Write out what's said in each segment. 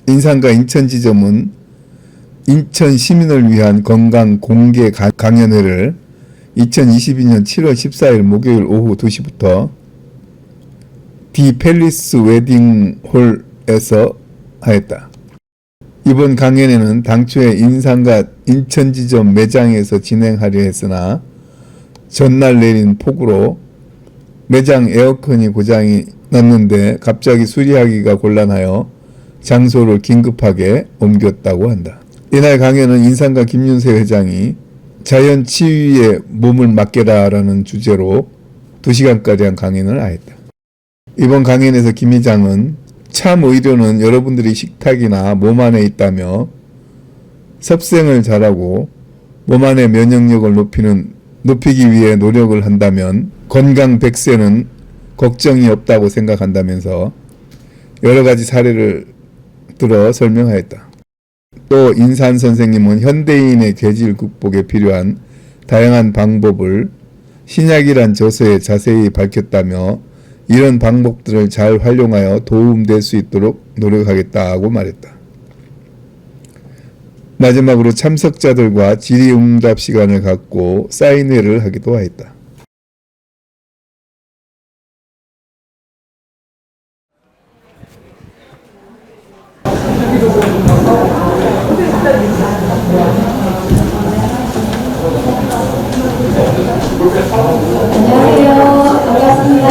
인산과 인천지점은 인천 시민을 위한 건강 공개 강연회를 2022년 7월 14일 목요일 오후 2시부터 디 팰리스 웨딩홀에서 하였다. 이번 강연회는 당초에 인산과 인천지점 매장에서 진행하려 했으나 전날 내린 폭우로 매장 에어컨이 고장이 났는데 갑자기 수리하기가 곤란하여 장소를 긴급하게 옮겼다고 한다. 이날 강연은 인산과 김윤세 회장이 자연 치유에 몸을 맡겨라라는 주제로 2시간가량 강연을 하였다. 이번 강연에서 김 회장은 참 의료는 여러분들이 식탁이나 몸 안에 있다며 섭생을 잘하고 몸 안의 면역력을 높이기 위해 노력을 한다면 건강 100세는 걱정이 없다고 생각한다면서 여러 가지 사례를 들어 설명하였다. 또 인산 선생님은 현대인의 괴질 극복에 필요한 다양한 방법을 신약이란 저서에 자세히 밝혔다며 이런 방법들을 잘 활용하여 도움될 수 있도록 노력하겠다고 말했다. 마지막으로 참석자들과 질의응답 시간을 갖고 사인회를 하기도 하였다. 안녕하세요. 반갑습니다.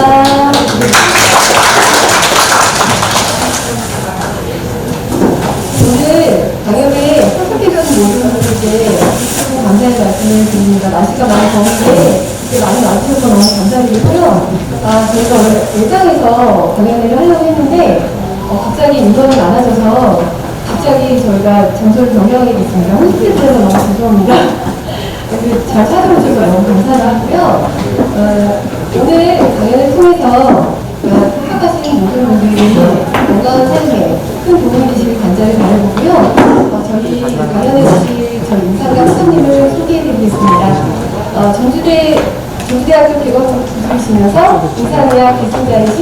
오늘 강연에 참석해주신 모든 분들께 감사의 말씀을 드립니다. 날씨가 많이 더운데 이렇게 많이 와주셔서 너무 감사드리고요. 저희가 오늘 예정에서 강연회를 하려고 했는데 갑자기 인원이 많아져서 갑자기 저희가 장소를 변경하게 됐습니다. 홈스테이지에서 너무 죄송합니다. 잘 찾아오셔서 너무 감사하고요. 오늘 강연을 통해서 참석하시는 모든 분들이 건강한 삶에 큰 도움이 되시길 간절히 바라보고요. 저희 강연에 오실 저희 인산과 회장님을 소개해드리겠습니다. 전주대학교 개건 교수이시면서 인산의학 개통자이신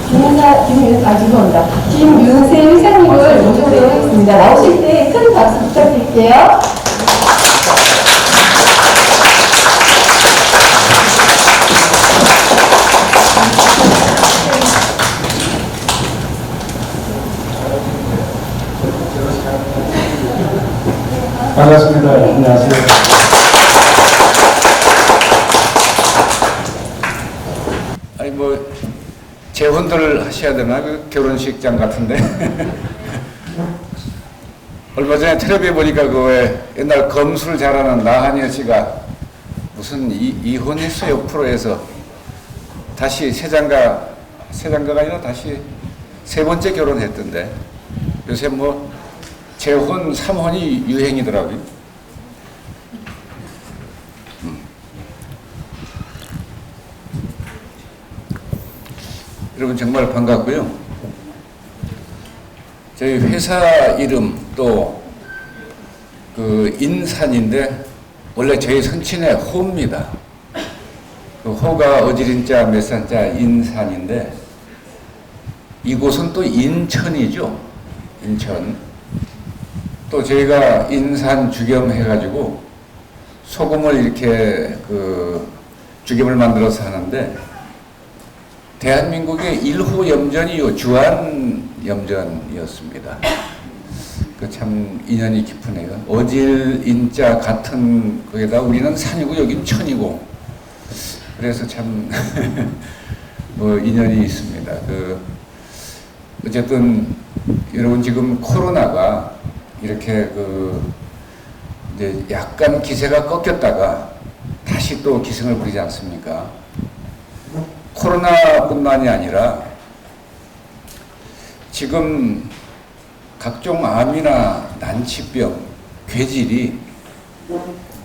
김윤세 회장님을 모셔보도록 하겠습니다. 나오실 때 큰 박수 부탁드릴게요. 반갑습니다. 안녕하세요. 아니 재혼들 하셔야 되나? 그 결혼식장 같은데. 얼마 전에 텔레비에 보니까 왜 옛날 검술 잘하는 나한여 씨가 무슨 이혼했어요 프로에서 다시 세장가가 아니라 다시 세 번째 결혼했던데 요새 재혼 3혼이 유행이더라고요. 여러분 정말 반갑고요. 저희 회사 이름 또 그 인산인데 원래 저희 선친의 호입니다. 그 호가 어지린자 몇산자 인산인데 이곳은 또 인천이죠. 인천. 또 저희가 인산 죽염 해가지고 소금을 이렇게 죽염을 만들어서 하는데 대한민국의 1호 염전이 주안 염전이었습니다. 참 인연이 깊으네요. 어질 인자 같은 거에다 우리는 산이고 여긴 천이고 그래서 참 인연이 있습니다. 어쨌든 여러분 지금 코로나가 이렇게 이제 약간 기세가 꺾였다가 다시 또 기승을 부리지 않습니까? 코로나뿐만이 아니라 지금 각종 암이나 난치병, 괴질이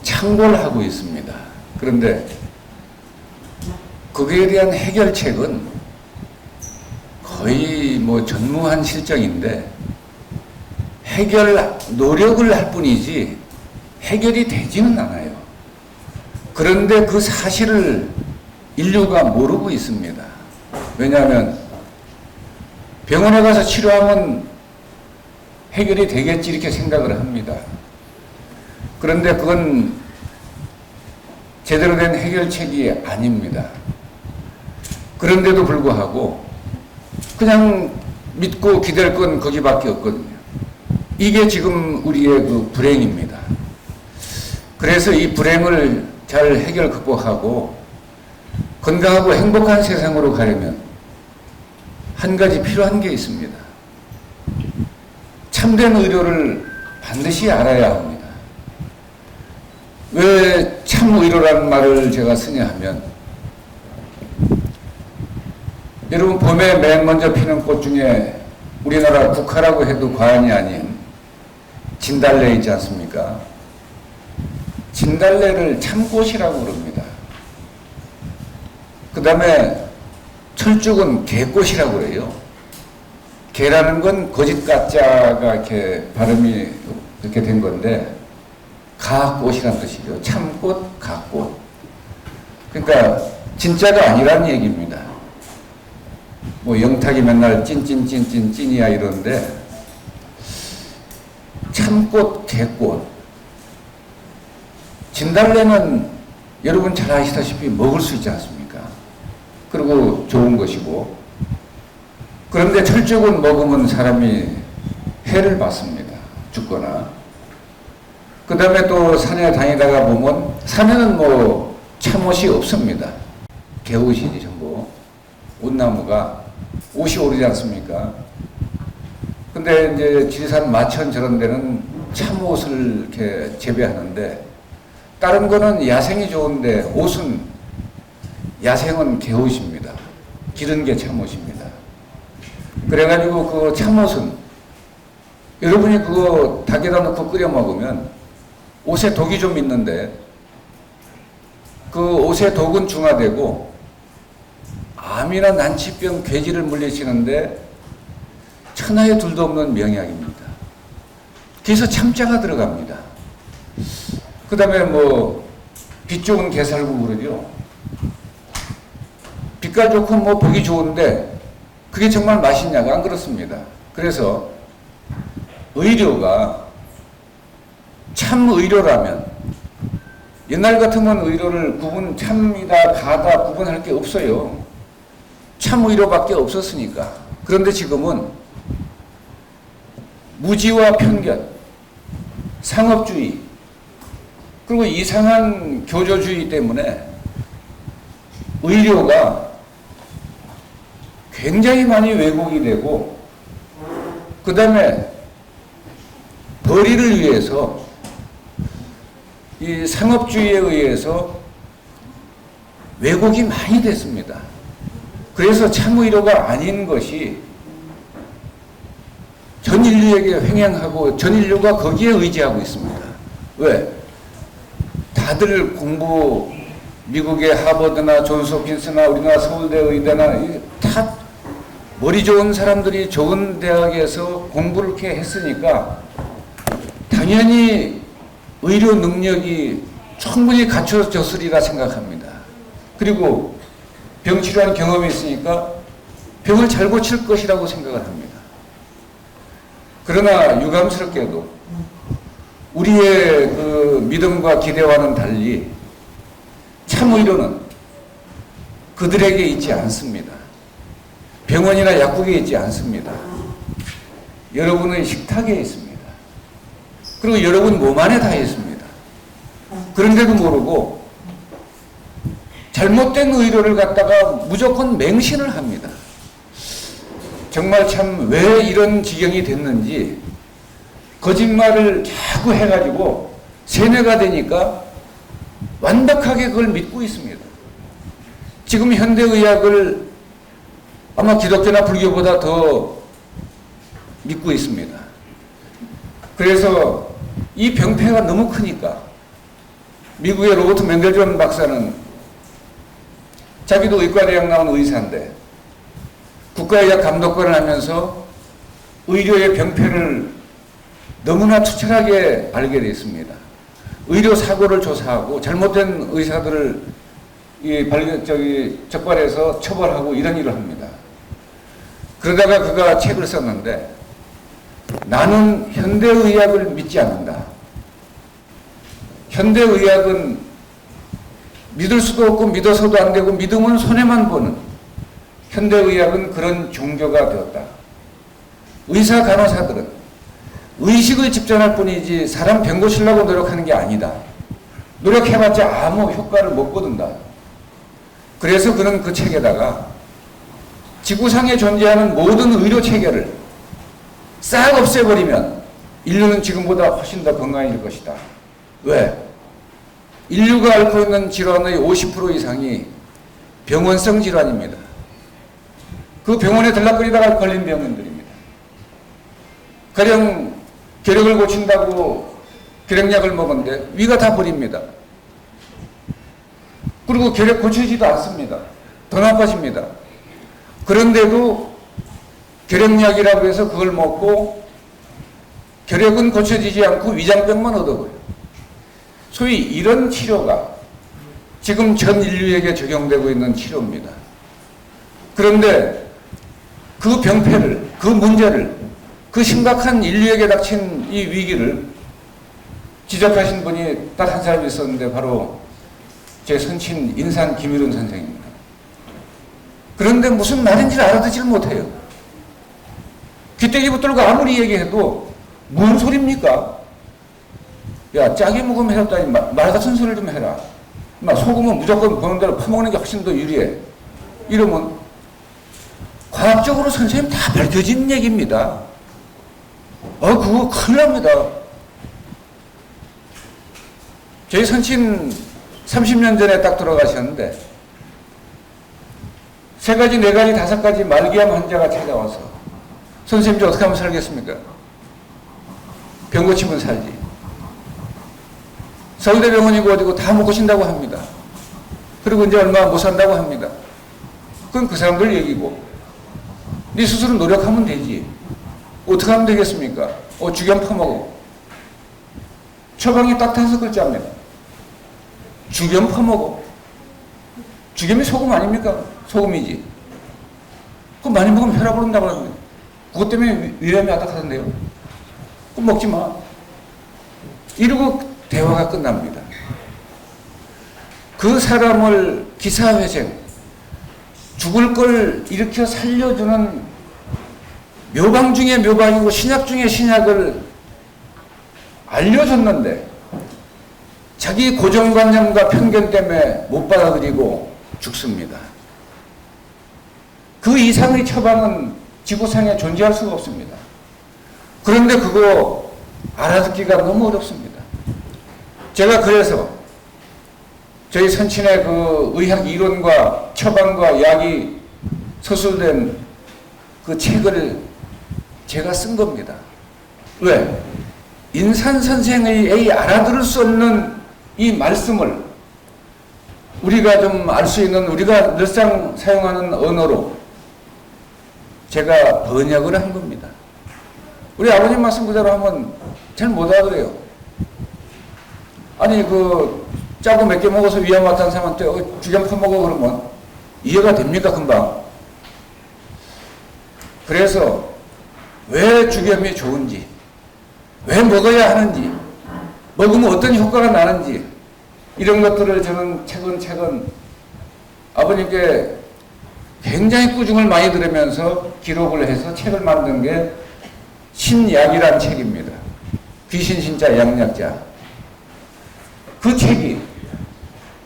창궐하고 있습니다. 그런데 거기에 대한 해결책은 거의 전무한 실정인데 노력을 할 뿐이지 해결이 되지는 않아요. 그런데 그 사실을 인류가 모르고 있습니다. 왜냐하면 병원에 가서 치료하면 해결이 되겠지 이렇게 생각을 합니다. 그런데 그건 제대로 된 해결책이 아닙니다. 그런데도 불구하고 그냥 믿고 기댈 건 거기밖에 없거든요. 이게 지금 우리의 그 불행입니다. 그래서 이 불행을 잘 해결 극복하고 건강하고 행복한 세상으로 가려면 한 가지 필요한 게 있습니다. 참된 의료를 반드시 알아야 합니다. 왜 참의료라는 말을 제가 쓰냐 하면, 여러분 봄에 맨 먼저 피는 꽃 중에 우리나라 국화라고 해도 과언이 아닌 진달래 있지 않습니까? 진달래를 참꽃이라고 그럽니다. 그 다음에 철쭉은 개꽃이라고 그래요. 개라는 건 거짓 가짜가 이렇게 발음이 그렇게 된 건데, 가꽃이란 뜻이죠. 참꽃, 가꽃. 그러니까 진짜가 아니라는 얘기입니다. 뭐 영탁이 맨날 찐이야 이러는데, 참꽃, 개꽃. 진달래는 여러분 잘 아시다시피 먹을 수 있지 않습니까? 그리고 좋은 것이고, 그런데 철쭉은 먹으면 사람이 해를 받습니다. 죽거나. 그 다음에 또 산에 다니다가 보면 산에는 뭐 참옷이 없습니다. 개옷이지 전부. 옷나무가 옷이 오르지 않습니까? 근데 이제 지리산 마천 저런 데는 참옷을 이렇게 재배하는데, 다른 거는 야생이 좋은데 옷은, 야생은 개옷입니다. 기른 게 참옷입니다. 그래가지고 그 참옷은 여러분이 그거 닭에다 넣고 끓여 먹으면 옷에 독이 좀 있는데, 그 옷에 독은 중화되고 암이나 난치병, 괴질을 물리치는데 천하에 둘도 없는 명약입니다. 그래서 참자가 들어갑니다. 그 다음에 뭐 빛 좋은 게살구 그러죠. 빛깔 좋고 뭐 보기 좋은데 그게 정말 맛있냐가 안 그렇습니다. 그래서 의료가 참 의료라면, 옛날 같으면 의료를 참이다 가다 구분할 게 없어요. 참 의료밖에 없었으니까. 그런데 지금은 무지와 편견, 상업주의, 그리고 이상한 교조주의 때문에 의료가 굉장히 많이 왜곡이 되고, 그 다음에 벌이를 위해서 이 상업주의에 의해서 왜곡이 많이 됐습니다. 그래서 참의료가 아닌 것이 전 인류에게 횡행하고 전 인류가 거기에 의지하고 있습니다. 왜? 다들 공부, 미국의 하버드나 존스홉킨스나 우리나라 서울대 의대나 다 머리 좋은 사람들이 좋은 대학에서 공부를 이렇게 했으니까 당연히 의료 능력이 충분히 갖춰졌으리라 생각합니다. 그리고 병 치료한 경험이 있으니까 병을 잘 고칠 것이라고 생각을 합니다. 그러나 유감스럽게도 우리의 그 믿음과 기대와는 달리 참의료는 그들에게 있지 않습니다. 병원이나 약국에 있지 않습니다. 여러분의 식탁에 있습니다. 그리고 여러분 몸 안에 다 있습니다. 그런데도 모르고 잘못된 의료를 갖다가 무조건 맹신을 합니다. 정말 참 왜 이런 지경이 됐는지 거짓말을 자꾸 해가지고 세뇌가 되니까 완벽하게 그걸 믿고 있습니다. 지금 현대의학을 아마 기독교나 불교보다 더 믿고 있습니다. 그래서 이 병폐가 너무 크니까 미국의 로버트 멘델존 박사는 자기도 의과대학 나온 의사인데 국가의학 감독관을 하면서 의료의 병폐를 너무나 투철하게 알게 됐습니다. 의료 사고를 조사하고 잘못된 의사들을 적발해서 처벌하고 이런 일을 합니다. 그러다가 그가 책을 썼는데 나는 현대의학을 믿지 않는다. 현대의학은 믿을 수도 없고 믿어서도 안 되고 믿으면 손해만 보는, 현대의학은 그런 종교가 되었다. 의사 간호사들은 의식을 집전할 뿐이지 사람 병 고치려고 노력하는 게 아니다. 노력해봤자 아무 효과를 못 거둔다. 그래서 그는 그 책에다가 지구상에 존재하는 모든 의료 체계를 싹 없애버리면 인류는 지금보다 훨씬 더 건강해질 것이다. 왜? 인류가 앓고 있는 질환의 50% 이상이 병원성 질환입니다. 그 병원에 들락거리다가 걸린 병원들입니다. 가령 결핵을 고친다고 결핵약을 먹었는데 위가 다 버립니다. 그리고 결핵 고치지도 않습니다. 더 나빠집니다. 그런데도 결핵약이라고 해서 그걸 먹고 결핵은 고쳐지지 않고 위장병만 얻어버려요. 소위 이런 치료가 지금 전 인류에게 적용되고 있는 치료입니다. 그런데 그 병폐를, 그 문제를, 그 심각한 인류에게 닥친 이 위기를 지적하신 분이 딱 한 사람 있었는데 바로 제 선친 인산 김일훈 선생입니다. 그런데 무슨 말인지 알아듣질 못해요. 귀때기 붙들고 아무리 얘기해도 뭔 소리입니까? 야, 짜게 먹으면 해롭다니 말 같은 소리를 좀 해라. 소금은 무조건 보는 대로 퍼먹는 게 훨씬 더 유리해. 이러면 과학적으로 선생님 다 밝혀진 얘기입니다. 그거 큰일 납니다. 저희 선친 30년 전에 딱 돌아가셨는데 3가지, 4가지, 5가지 말기암 환자가 찾아와서 선생님 저 어떻게 하면 살겠습니까? 병 고치면 살지. 서울대병원이고 어디고 다 못 고친다고 합니다. 그리고 이제 얼마 못 산다고 합니다. 그건 그 사람들 얘기고 네 스스로 노력하면 되지. 어떻게 하면 되겠습니까? 주겸 퍼먹어. 처방이 딱 5글자입니다. 주겸 퍼먹어. 주겸이 소금 아닙니까? 소금이지. 그거 많이 먹으면 혈압 오른다고 합니다. 그것 때문에 위암이 아닥하던데요. 그럼 먹지 마. 이러고 대화가 끝납니다. 그 사람을 기사회생, 죽을 걸 일으켜 살려주는 묘방 중에 묘방이고 신약 중에 신약을 알려줬는데 자기 고정관념과 편견 때문에 못 받아들이고 죽습니다. 그 이상의 처방은 지구상에 존재할 수가 없습니다. 그런데 그거 알아듣기가 너무 어렵습니다. 제가 그래서 저희 선친의 그 의학 이론과 처방과 약이 서술된 그 책을 제가 쓴 겁니다. 왜? 인산 선생의 알아들을 수 없는 이 말씀을 우리가 좀 알 수 있는, 우리가 늘상 사용하는 언어로 제가 번역을 한 겁니다. 우리 아버님 말씀 그대로 하면 잘 못 알아들어요. 아니 짜고 몇 개 먹어서 위암 왔다는 사람한테 주겸 퍼먹어 그러면 이해가 됩니까 금방? 그래서 왜 주겸이 좋은지, 왜 먹어야 하는지, 먹으면 어떤 효과가 나는지 이런 것들을 저는 차근차근 아버님께 굉장히 꾸중을 많이 들으면서 기록을 해서 책을 만든 게 신약이란 책입니다. 귀신 신자 양약자. 그 책이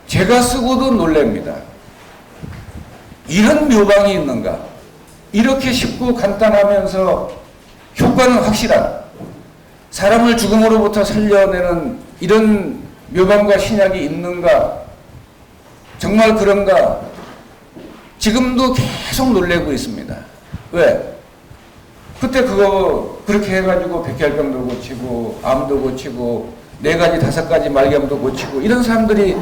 제가 쓰고도 놀랍니다. 이런 묘방이 있는가? 이렇게 쉽고 간단하면서 효과는 확실한, 사람을 죽음으로부터 살려내는 이런 묘방과 신약이 있는가? 정말 그런가? 지금도 계속 놀래고 있습니다. 왜? 그때 그거 그렇게 해가지고 백혈병도 고치고 암도 고치고 4가지 5가지 말기암도 고치고 이런 사람들이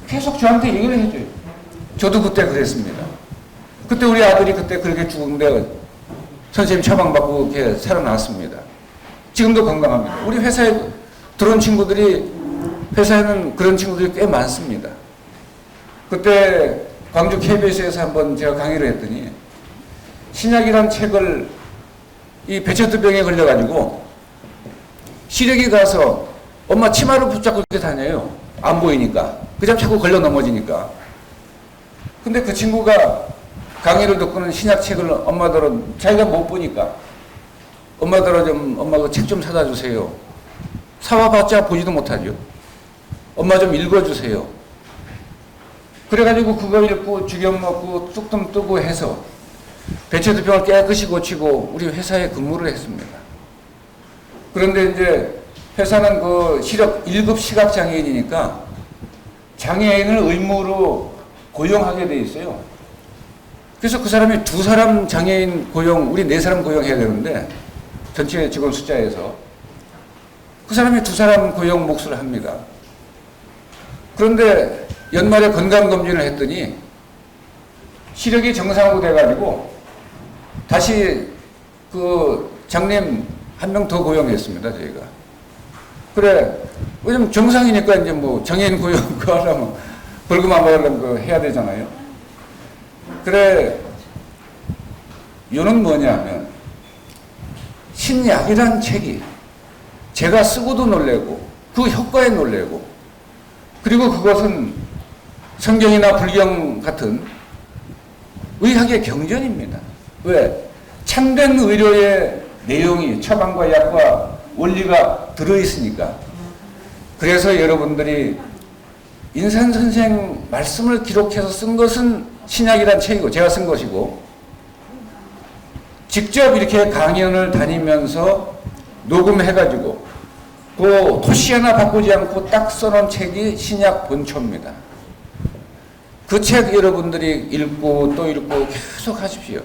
계속 저한테 얘기를 해줘요. 저도 그때 그랬습니다. 그때 우리 아들이 그때 그렇게 죽은데 선생님 처방받고 이렇게 살아났습니다. 지금도 건강합니다. 우리 회사에 들어온 친구들이, 회사에는 그런 친구들이 꽤 많습니다. 그때 광주 KBS에서 한번 제가 강의를 했더니 신약이란 책을 이 배체수병에 걸려가지고 시력이 가서 엄마 치마를 붙잡고 이렇게 다녀요. 안 보이니까. 그냥 자꾸 걸려 넘어지니까. 근데 그 친구가 강의를 듣고는 신약책을 엄마더러 자기가 못 보니까 엄마더러 좀 엄마 그 책 좀 사다 주세요. 사와봤자 보지도 못하죠. 엄마 좀 읽어주세요. 그래가지고 그거 읽고 죽여 먹고 뚝 뜨고 해서 배체수병을 깨끗이 고치고 우리 회사에 근무를 했습니다. 그런데 이제 회사는 그 시력 1급 시각장애인이니까 장애인을 의무로 고용하게 돼 있어요. 그래서 그 사람이 2사람 장애인 고용, 우리 4사람 고용해야 되는데 전체 직원 숫자에서 그 사람이 2사람 고용 몫을 합니다. 그런데 연말에 건강검진을 했더니 시력이 정상으로 돼가지고 다시 그 장님 한 명 더 고용했습니다, 저희가. 그래, 요즘 정상이니까 이제 뭐 장애인 고용 그거 하려면 벌금 안 받으려면 그거 해야 되잖아요. 그래, 이유는 뭐냐면 신약이란 책이 제가 쓰고도 놀래고 그 효과에 놀래고 그리고 그것은 성경이나 불경 같은 의학의 경전입니다. 왜? 참된 의료의 내용이 처방과 약과 원리가 들어있으니까. 그래서 여러분들이 인산선생 말씀을 기록해서 쓴 것은 신약이란 책이고 제가 쓴 것이고 직접 이렇게 강연을 다니면서 녹음해가지고 그 토시 하나 바꾸지 않고 딱 써놓은 책이 신약 본초입니다. 그 책 여러분들이 읽고 또 읽고 계속 하십시오.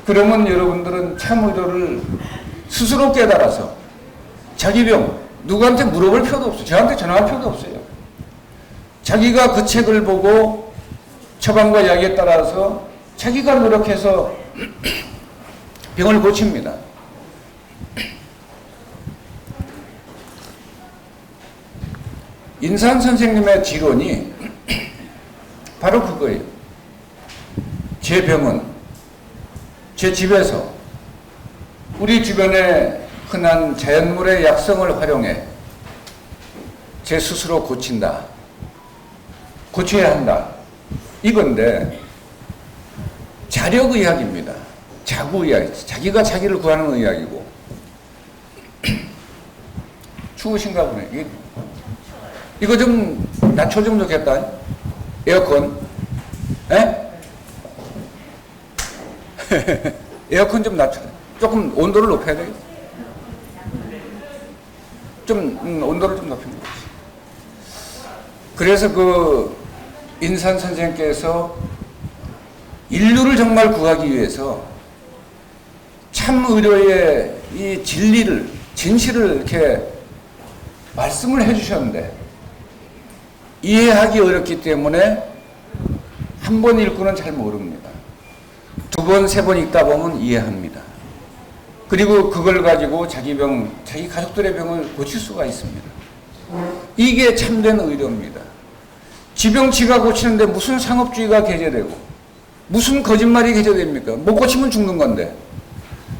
그러면 여러분들은 참 의도를 스스로 깨달아서 자기 병 누구한테 물어볼 필요도 없어요. 저한테 전화할 필요도 없어요. 자기가 그 책을 보고 처방과 약에 따라서 자기가 노력해서 병을 고칩니다. 인산 선생님의 지론이 바로 그거예요. 제 병은 제 집에서 우리 주변에 흔한 자연물의 약성을 활용해 제 스스로 고친다. 고쳐야 한다. 이건데 자력의학입니다. 자구의학. 자기가 자기를 구하는 의학이고. 추우신가 보네. 이거 좀 낮춰주면 좋겠다. 에어컨. 에? 에어컨 좀 낮춰. 조금 온도를 높여야 되겠다. 좀 온도를 좀 높이는 거지. 그래서 그 인산 선생께서 인류를 정말 구하기 위해서 참 의료의 이 진리를, 진실을 이렇게 말씀을 해주셨는데 이해하기 어렵기 때문에 한 번 읽고는 잘 모릅니다. 2번, 3번 읽다 보면 이해합니다. 그리고 그걸 가지고 자기 병, 자기 가족들의 병을 고칠 수가 있습니다. 이게 참된 의료입니다. 지병 지가 고치는데 무슨 상업주의가 개재되고 무슨 거짓말이 개재됩니까? 못 고치면 죽는 건데.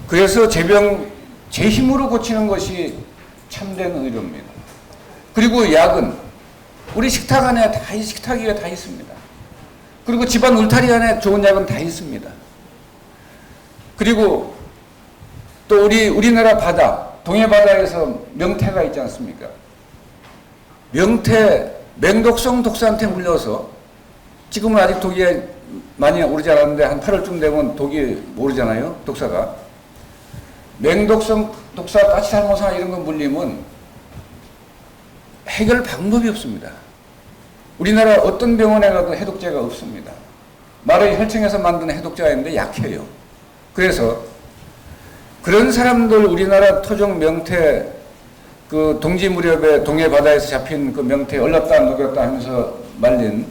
그래서 제 병 제 힘으로 고치는 것이 참된 의료입니다. 그리고 약은 우리 식탁 안에 식탁 위에 다 있습니다. 그리고 집안 울타리 안에 좋은 약은 다 있습니다. 그리고 또 우리나라 바다, 동해바다에서 명태가 있지 않습니까? 명태, 맹독성 독사한테 물려서 지금은 아직 독이 많이 오르지 않았는데 한 8월쯤 되면 독이 오르잖아요, 독사가. 맹독성 독사, 까치살모사 이런 거 물리면 해결 방법이 없습니다. 우리나라 어떤 병원에 가도 해독제가 없습니다. 말의 혈청에서 만든 해독제가 약해요. 그래서 그런 사람들 우리나라 토종 명태 그 동지 무렵에 동해 바다에서 잡힌 그 명태 얼렸다 녹였다 하면서 말린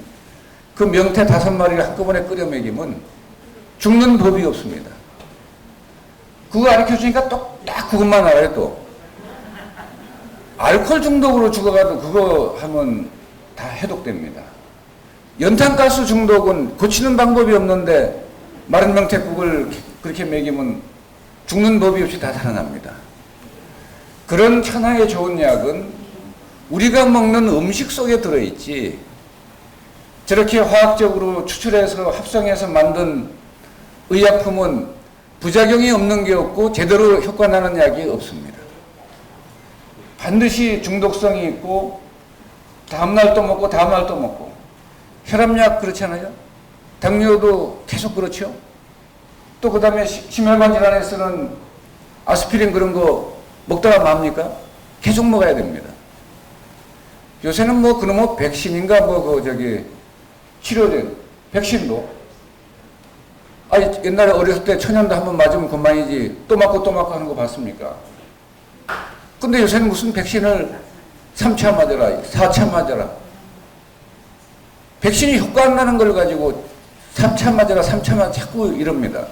그 명태 5마리를 한꺼번에 끓여 먹이면 죽는 법이 없습니다. 그거 가르쳐 주니까 딱 그것만 알아요. 또 알코올 중독으로 죽어가도 그거 하면 다 해독됩니다. 연탄가스 중독은 고치는 방법이 없는데 마른 명태국을 그렇게 먹이면 죽는 법이 없이 다 살아납니다. 그런 천하의 좋은 약은 우리가 먹는 음식 속에 들어있지, 저렇게 화학적으로 추출해서 합성해서 만든 의약품은 부작용이 없는 게 없고 제대로 효과 나는 약이 없습니다. 반드시 중독성이 있고 다음날 또 먹고 다음날 또 먹고, 혈압약 그렇잖아요. 당뇨도 계속 그렇죠. 또 그 다음에 심혈관 질환에 쓰는 아스피린 그런 거 먹다가 맙니까? 계속 먹어야 됩니다. 요새는 뭐 그놈의 백신인가 치료된 백신도, 옛날에 어렸을 때 천연도 한번 맞으면 그만이지 또 맞고 또 맞고 하는 거 봤습니까? 근데 요새는 무슨 백신을 3차 맞아라 4차 맞아라, 백신이 효과 안 나는 걸 가지고 3차 맞아라 3차 맞아라 자꾸 이럽니다.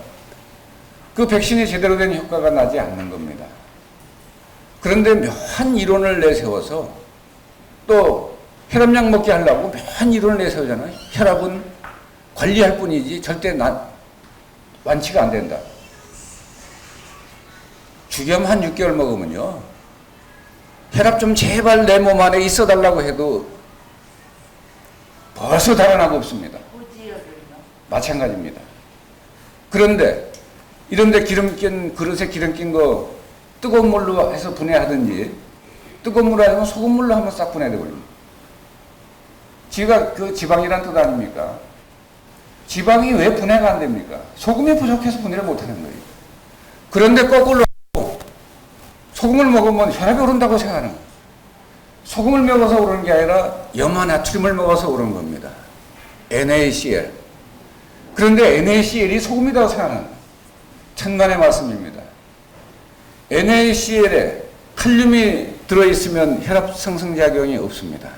그 백신이 제대로 된 효과가 나지 않는 겁니다. 그런데 묘한 이론을 내세워서 또 혈압약 먹게 하려고 묘한 이론을 내세우잖아요. 혈압은 관리할 뿐이지 절대 완치가 안 된다. 주겸 한 6개월 먹으면요, 혈압 좀 제발 내 몸 안에 있어 달라고 해도 벌써 달아나고 없습니다. 마찬가지입니다. 그런데 이런데 기름 낀 그릇에 기름 낀 거 뜨거운 물로 해서 분해하든지, 뜨거운 물로 하면 소금 물로 한번 싹 분해돼 버립니다. 지가 그 지방이란 뜻 아닙니까? 지방이 왜 분해가 안 됩니까? 소금이 부족해서 분해를 못 하는 거예요. 그런데 거꾸로 소금을 먹으면 혈압이 오른다고 생각하는 거예요. 소금을 먹어서 오르는 게 아니라 염화나트륨을 먹어서 오르는 겁니다. NaCl. 그런데 NaCl이 소금이라고 생각하는 거예요. 천만의 말씀입니다. NaCl에 칼륨이 들어있으면 혈압 상승작용이 없습니다.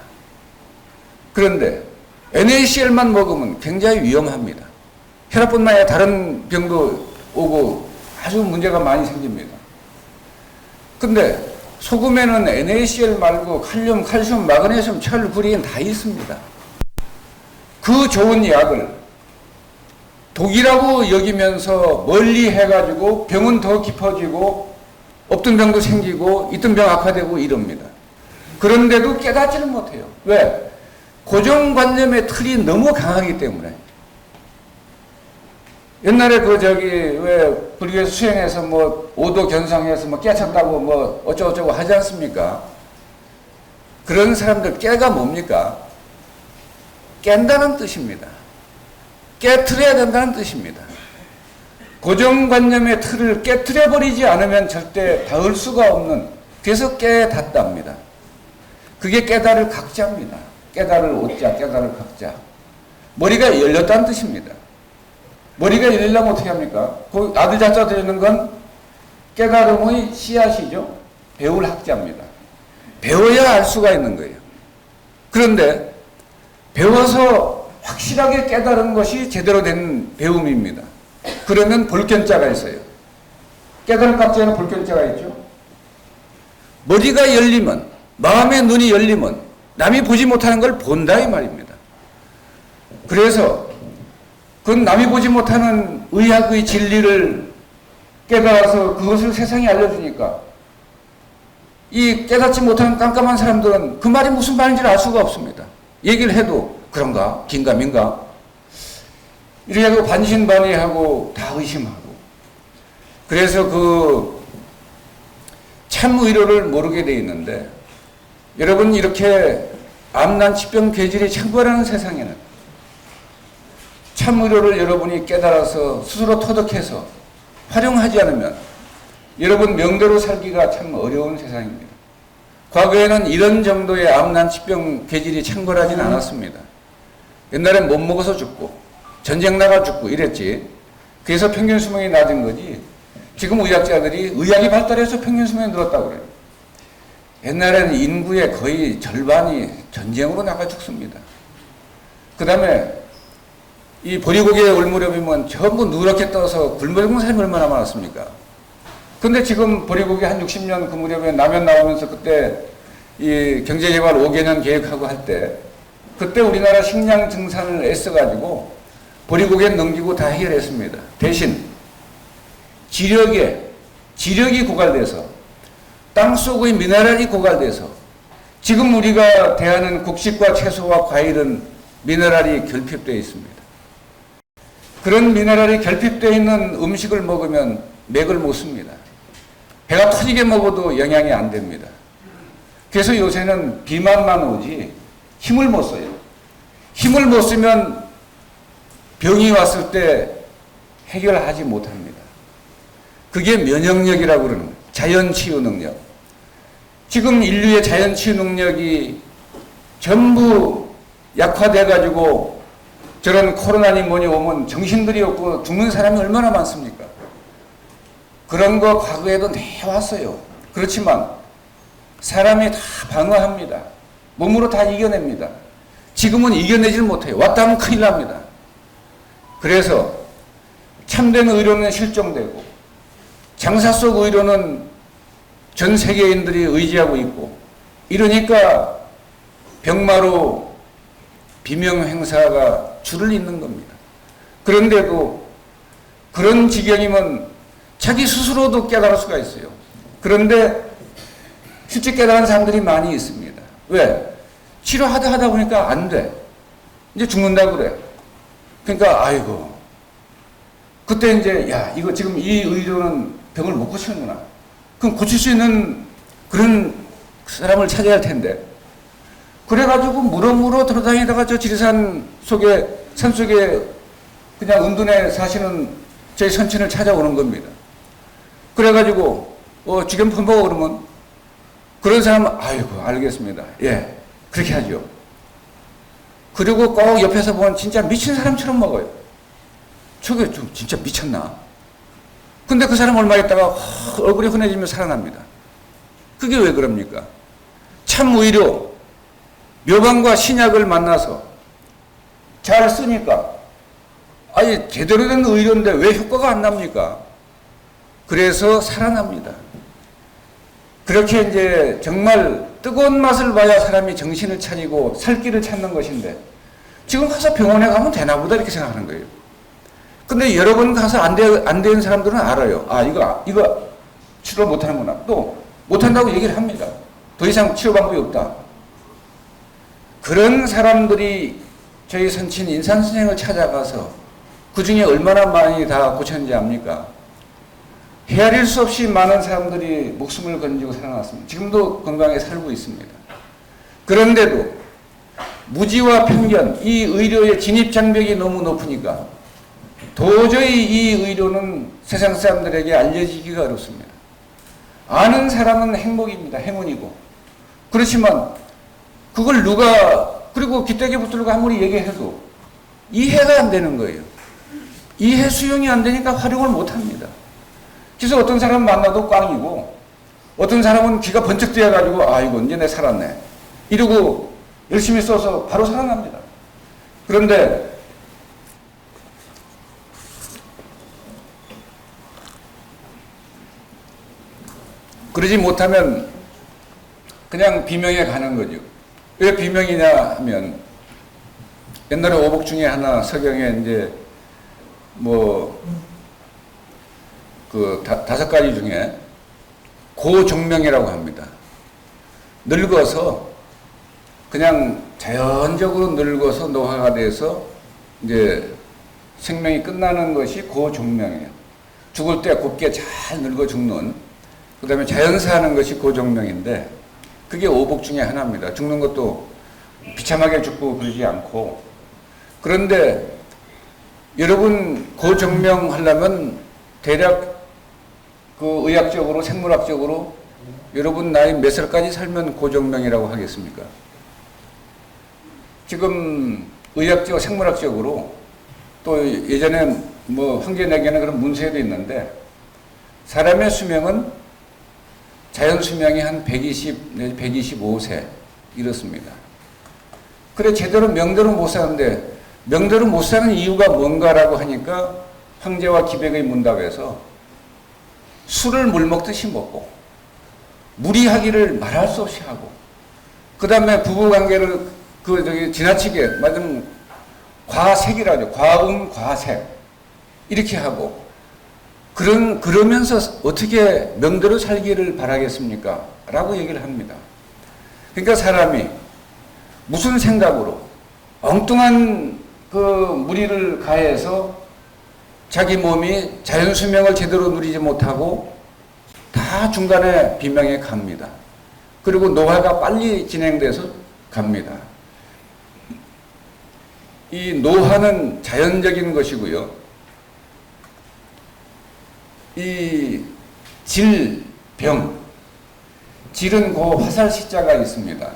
그런데 NaCl만 먹으면 굉장히 위험합니다. 혈압뿐만 아니라 다른 병도 오고 아주 문제가 많이 생깁니다. 근데 소금에는 NaCl 말고 칼륨, 칼슘, 마그네슘, 철, 구리인 다 있습니다. 그 좋은 약을 독이라고 여기면서 멀리 해가지고 병은 더 깊어지고 없던 병도 생기고 있던 병 악화되고 이럽니다. 그런데도 깨닫지를 못해요. 왜? 고정관념의 틀이 너무 강하기 때문에. 옛날에 왜 불교에서 수행해서 뭐 5도 견성해서 뭐 깨쳤다고 뭐 어쩌고저쩌고 하지 않습니까? 그런 사람들 깨가 뭡니까? 깬다는 뜻입니다. 깨트려야 된다는 뜻입니다. 고정관념의 틀을 깨트려버리지 않으면 절대 닿을 수가 없는, 그래서 깨닫답니다. 그게 깨달을 각자입니다. 깨달을 오자, 깨달을 각자. 머리가 열렸다는 뜻입니다. 머리가 열리려면 어떻게 합니까? 그 아들 자자 되는 건 깨달음의 씨앗이죠. 배울 학자입니다. 배워야 알 수가 있는 거예요. 그런데 배워서 확실하게 깨달은 것이 제대로 된 배움입니다. 그러면 볼견자가 있어요. 깨달을 각자에는 볼견자가 있죠. 머리가 열리면, 마음의 눈이 열리면 남이 보지 못하는 걸 본다 이 말입니다. 그래서 그 남이 보지 못하는 의학의 진리를 깨달아서 그것을 세상에 알려주니까 이 깨닫지 못하는 깜깜한 사람들은 그 말이 무슨 말인지를 알 수가 없습니다. 얘기를 해도 그런가? 긴가민가? 이렇게 하고 반신반의하고 다 의심하고. 그래서 그 참의료를 모르게 돼 있는데, 여러분 이렇게 암난치병 괴질이 창궐하는 세상에는 참의료를 여러분이 깨달아서 스스로 터득해서 활용하지 않으면 여러분 명대로 살기가 참 어려운 세상입니다. 과거에는 이런 정도의 암난치병 괴질이 창궐하진 않았습니다. 옛날엔 못 먹어서 죽고 전쟁 나가 죽고 이랬지. 그래서 평균 수명이 낮은 거지. 지금 의학자들이 의학이 발달해서 평균 수명이 늘었다고 그래요. 옛날에는 인구의 거의 절반이 전쟁으로 나가 죽습니다. 그 다음에 이 보리고개 올 무렵이면 전부 누렇게 떠서 굶어죽는 사람이 얼마나 많았습니까? 근데 지금 보리고개 한 60년 그 무렵에 라면 나오면서 그때 이 경제개발 5개년 계획하고 할 때, 그때 우리나라 식량 증산을 애써가지고 보리고개 넘기고 다 해결했습니다. 대신 지력에 지력이 고갈돼서 땅속의 미네랄이 고갈돼서 지금 우리가 대하는 곡식과 채소와 과일은 미네랄이 결핍되어 있습니다. 그런 미네랄이 결핍되어 있는 음식을 먹으면 맥을 못 씁니다. 배가 터지게 먹어도 영양이 안 됩니다. 그래서 요새는 비만만 오지 힘을 못 써요. 힘을 못 쓰면 병이 왔을 때 해결하지 못합니다. 그게 면역력이라고 그러는 거예요. 자연치유 능력. 지금 인류의 자연치유 능력이 전부 약화돼가지고 저런 코로나니 뭐니 오면 정신들이 없고 죽는 사람이 얼마나 많습니까? 그런 거 과거에도 내왔어요. 그렇지만 사람이 다 방어합니다. 몸으로 다 이겨냅니다. 지금은 이겨내질 못해요. 왔다 하면 큰일 납니다. 그래서 참된 의료는 실종되고 장사 속 의료는 전 세계인들이 의지하고 있고 이러니까 병마로 비명 행사가 줄을 잇는 겁니다. 그런데도 그런 지경이면 자기 스스로도 깨달을 수가 있어요. 그런데 실제 깨달은 사람들이 많이 있습니다. 왜? 치료하다 보니까 안 돼. 이제 죽는다고 그래. 그러니까 아이고 그때 이제 야 이거 지금 이 의료는 병을 못 고치는구나. 그럼 고칠 수 있는 그런 사람을 찾아야 할 텐데 그래가지고 무럭무럭 돌아다니다가 저 지리산 속에 산속에 그냥 은둔에 사시는 저희 선친을 찾아오는 겁니다. 그래가지고 지금 먹어 그러면 그런 사람은 아이고 알겠습니다. 예 그렇게 하죠. 그리고 꼭 옆에서 보면 진짜 미친 사람처럼 먹어요. 저게 좀 진짜 미쳤나? 근데 그 사람 얼마 있다가 얼굴이 흔해지면 살아납니다. 그게 왜 그럽니까? 참 의료, 묘방과 신약을 만나서 잘 쓰니까 아니 제대로 된 의료인데 왜 효과가 안 납니까? 그래서 살아납니다. 그렇게 이제 정말 뜨거운 맛을 봐야 사람이 정신을 차리고 살 길을 찾는 것인데 지금 가서 병원에 가면 되나 보다 이렇게 생각하는 거예요. 근데 여러 번 가서 안 되는 사람들은 알아요. 아, 이거 치료 못 하는구나. 또 못한다고 얘기를 합니다. 더 이상 치료 방법이 없다. 그런 사람들이 저희 선친 인산 선생을 찾아가서 그 중에 얼마나 많이 다 고쳤는지 압니까? 헤아릴 수 없이 많은 사람들이 목숨을 건지고 살아났습니다. 지금도 건강하게 살고 있습니다. 그런데도 무지와 편견, 이 의료의 진입장벽이 너무 높으니까 도저히 이 의료는 세상 사람들에게 알려지기가 어렵습니다. 아는 사람은 행복입니다. 행운이고. 그렇지만 그걸 누가 그리고 기대게 붙들고 아무리 얘기해도 이해가 안 되는 거예요. 이해 수용이 안 되니까 활용을 못 합니다. 그래서 어떤 사람 만나도 꽝이고 어떤 사람은 귀가 번쩍 뜨여가지고 아이고 이제 내 살았네 이러고 열심히 써서 바로 살아납니다. 그런데 그러지 못하면 그냥 비명에 가는 거죠. 왜 비명이냐 하면 옛날에 오복 중에 하나 서경에 이제 다섯 가지 중에 고종명이라고 합니다. 늙어서 그냥 자연적으로 늙어서 노화가 돼서 이제 생명이 끝나는 것이 고종명이에요. 죽을 때 곱게 잘 늙어 죽는 그 다음에 자연사하는 것이 고종명인데 그게 오복 중에 하나입니다. 죽는 것도 비참하게 죽고 그러지 않고 그런데 여러분 고종명 하려면 대략 그 의학적으로 생물학적으로 여러분 나이 몇 살까지 살면 고종명이라고 하겠습니까? 지금 의학적 생물학적으로 또 예전에 황제내게는 그런 문서에도 있는데 사람의 수명은 자연 수명이 한 120 내지 125세 이렇습니다. 그래 제대로 명대로 못 사는데 명대로 못 사는 이유가 뭔가라고 하니까 황제와 기백의 문답에서 술을 물 먹듯이 먹고 무리하기를 말할 수 없이 하고 그 다음에 부부관계를 지나치게 말하자면 과색이라죠. 과음 과색 이렇게 하고 그러면서 어떻게 명대로 살기를 바라겠습니까? 라고 얘기를 합니다. 그러니까 사람이 무슨 생각으로 엉뚱한 그 무리를 가해서 자기 몸이 자연수명을 제대로 누리지 못하고 다 중간에 비명에 갑니다. 그리고 노화가 빨리 진행돼서 갑니다. 이 노화는 자연적인 것이고요. 이 질병, 질은 그 화살 시자가 있습니다.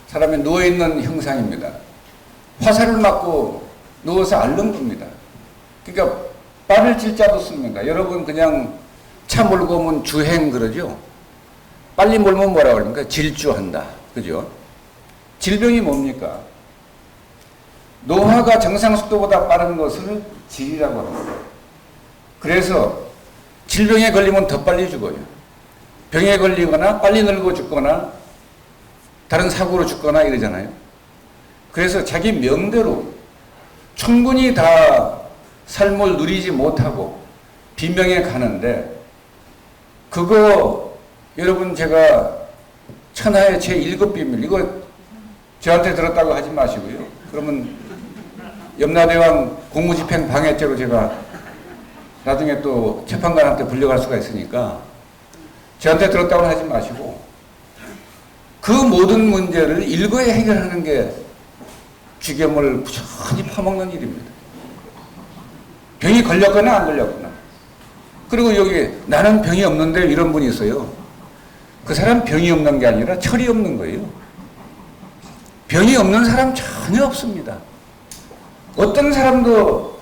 사람이 누워있는 형상입니다. 화살을 맞고 누워서 앓는 겁니다. 그러니까 빠를 질자도 씁니다. 여러분 그냥 차 몰고 오면 주행 그러죠. 빨리 몰면 뭐라 그럽니까? 질주한다. 그죠? 질병이 뭡니까? 노화가 정상 속도보다 빠른 것을 질이라고 합니다. 그래서 질병에 걸리면 더 빨리 죽어요. 병에 걸리거나 빨리 늙어 죽거나 다른 사고로 죽거나 이러잖아요. 그래서 자기 명대로 충분히 다 삶을 누리지 못하고 비명에 가는데, 그거 여러분 제가 천하의 제1급 비밀, 이거 저한테 들었다고 하지 마시고요. 그러면 염라대왕 공무집행 방해죄로 제가 나중에 또 재판관한테 불려갈 수가 있으니까 저한테 들었다고 하지 마시고, 그 모든 문제를 일거에 해결하는 게 쥐괴물 부지런히 파먹는 일입니다. 병이 걸렸거나 안 걸렸거나. 그리고 여기 나는 병이 없는데 이런 분이 있어요. 그 사람 병이 없는 게 아니라 철이 없는 거예요. 병이 없는 사람 전혀 없습니다. 어떤 사람도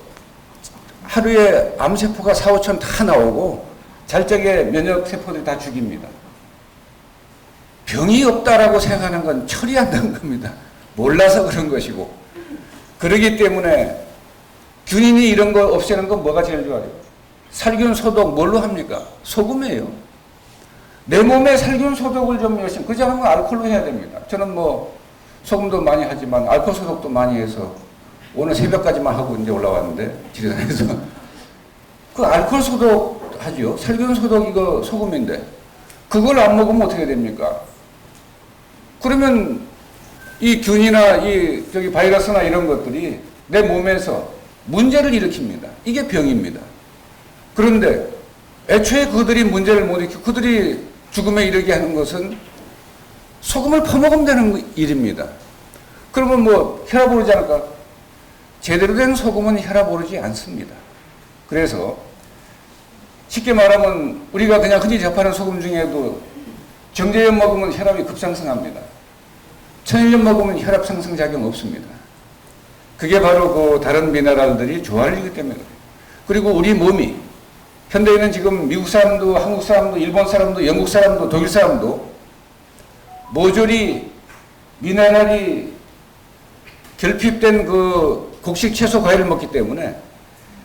하루에 암세포가 4, 5천 다 나오고 잘 적에 면역세포들이 다 죽입니다. 병이 없다라고 생각하는 건 철이 안 난 겁니다. 몰라서 그런 것이고. 그러기 때문에 균인이 이런 거 없애는 건 뭐가 제일 좋아요? 살균 소독 뭘로 합니까? 소금이에요. 내 몸에 살균 소독을 좀 열심히, 그저 하면 알코올로 해야 됩니다. 저는 뭐 소금도 많이 하지만 알코올 소독도 많이 해서 오늘 새벽까지만 하고 이제 올라왔는데, 지리산에서. 그 알코올 소독 하죠. 살균 소독 이거 소금인데, 그걸 안 먹으면 어떻게 됩니까? 그러면 이 균이나 이 저기 바이러스나 이런 것들이 내 몸에서 문제를 일으킵니다. 이게 병입니다. 그런데 애초에 그들이 문제를 못 일으키고 그들이 죽음에 이르게 하는 것은 소금을 퍼먹으면 되는 일입니다. 그러면 뭐 혈압 오르지 않을까? 제대로 된 소금은 혈압 오르지 않습니다. 그래서 쉽게 말하면 우리가 그냥 흔히 접하는 소금 중에도 정제염 먹으면 혈압이 급상승합니다. 천일염 먹으면 혈압 상승 작용 없습니다. 그게 바로 그 다른 미네랄들이 조화를 때문에 그래요. 그리고 우리 몸이, 현대에는 지금 미국 사람도 한국 사람도 일본 사람도 영국 사람도 독일 사람도 모조리 미네랄이 결핍된 그 곡식 채소 과일을 먹기 때문에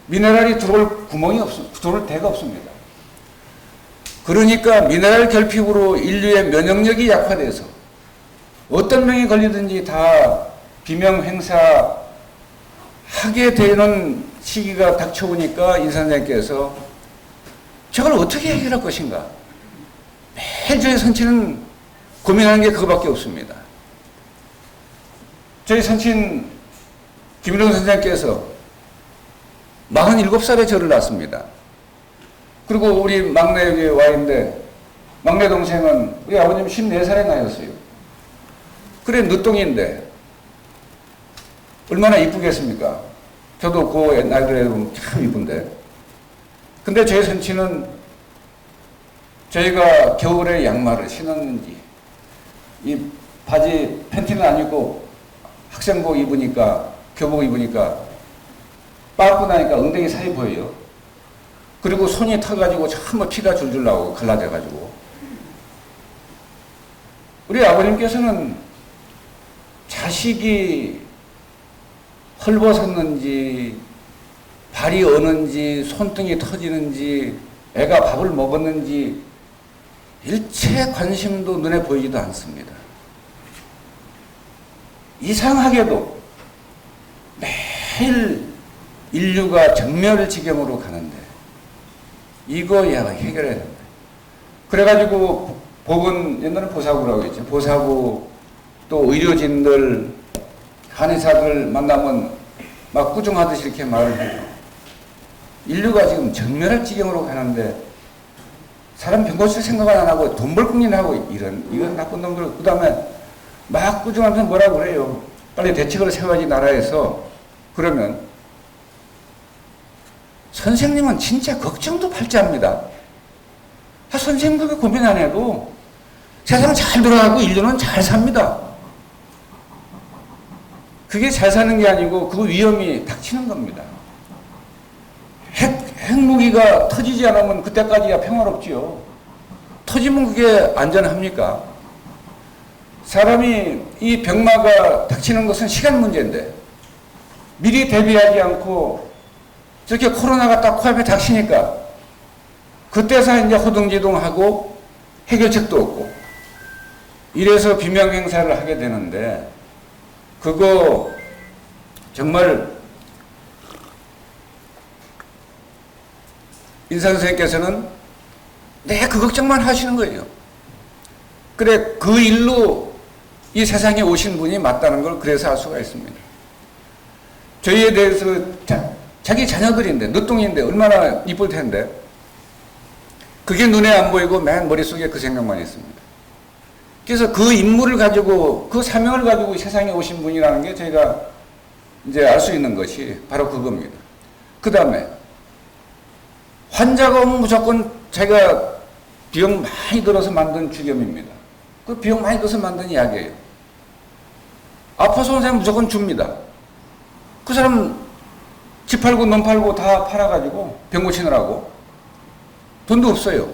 미네랄이 들어올 구멍이 들어올 데가 없습니다. 그러니까 미네랄 결핍으로 인류의 면역력이 약화돼서 어떤 병이 걸리든지 다 비명 행사하게 되는 시기가 닥쳐오니까 인 선생님께서 저걸 어떻게 해결할 것인가. 매일 저희 선친은 고민하는 게 그거밖에 없습니다. 저희 선친 김일원 선생님께서 47살에 저를 낳았습니다. 그리고 우리 막내 여기 와 있는데, 막내 동생은 우리 아버님 54살에 나이였어요. 그래, 늦둥이인데 얼마나 이쁘겠습니까? 저도 그 나이들에 보면 참 이쁜데. 근데 저희 선친은 저희가 겨울에 양말을 신었는지, 이 바지 팬티는 안 입고 학생복 입으니까, 교복 입으니까 빠고 나니까 엉덩이 살이 보여요. 그리고 손이 타가지고 전부 피가 줄줄 나오고 갈라져가지고. 우리 아버님께서는 자식이 헐벗었는지, 발이 어는지, 손등이 터지는지, 애가 밥을 먹었는지 일체 관심도 눈에 보이지도 않습니다. 이상하게도 매일 인류가 정멸지경으로 가는데 이거야 해결해야 된다. 그래가지고 법은 옛날에 보사구라고 했죠. 보사구 또 의료진들 한의사들 만나면 막 꾸중하듯이 이렇게 말을 해요. 인류가 지금 전멸할 지경으로 가는데 사람 병 고칠 생각을 안 하고 돈 벌 궁리나 하고 이건 나쁜 놈들. 그 다음에 막 꾸중하면서 뭐라고 그래요. 빨리 대책을 세워야지 나라에서. 그러면 선생님은 진짜 걱정도 팔자합니다. 선생님 그게 고민 안 해도 세상 잘 돌아가고 인류는 잘 삽니다. 그게 잘 사는 게 아니고 그 위험이 닥치는 겁니다. 핵무기가 터지지 않으면 그때까지야 평화롭지요. 터지면 그게 안전합니까? 사람이 이 병마가 닥치는 것은 시간 문제인데 미리 대비하지 않고 저렇게 코로나가 딱 코앞에 닥치니까 그때서 이제 호둥지둥하고 해결책도 없고 이래서 비명행사를 하게 되는데 그거 정말 인사 선생님께서는 그 걱정만 하시는 거예요. 그래 그 일로 이 세상에 오신 분이 맞다는 걸 그래서 알 수가 있습니다. 저희에 대해서 자기 자녀들인데 늦둥이인데 얼마나 이쁠 텐데 그게 눈에 안 보이고 맨 머릿속에 그 생각만 있습니다. 그래서 그 임무를 가지고 그 사명을 가지고 이 세상에 오신 분이라는 게 저희가 이제 알 수 있는 것이 바로 그겁니다. 그 다음에 환자가 오면 무조건 제가 비용 많이 들어서 만든 주겸입니다. 그 비용 많이 들어서 만든 이야기예요. 아파서 온 사람 무조건 줍니다. 그 사람 집 팔고 논 팔고 다 팔아가지고 병 고치느라고 돈도 없어요.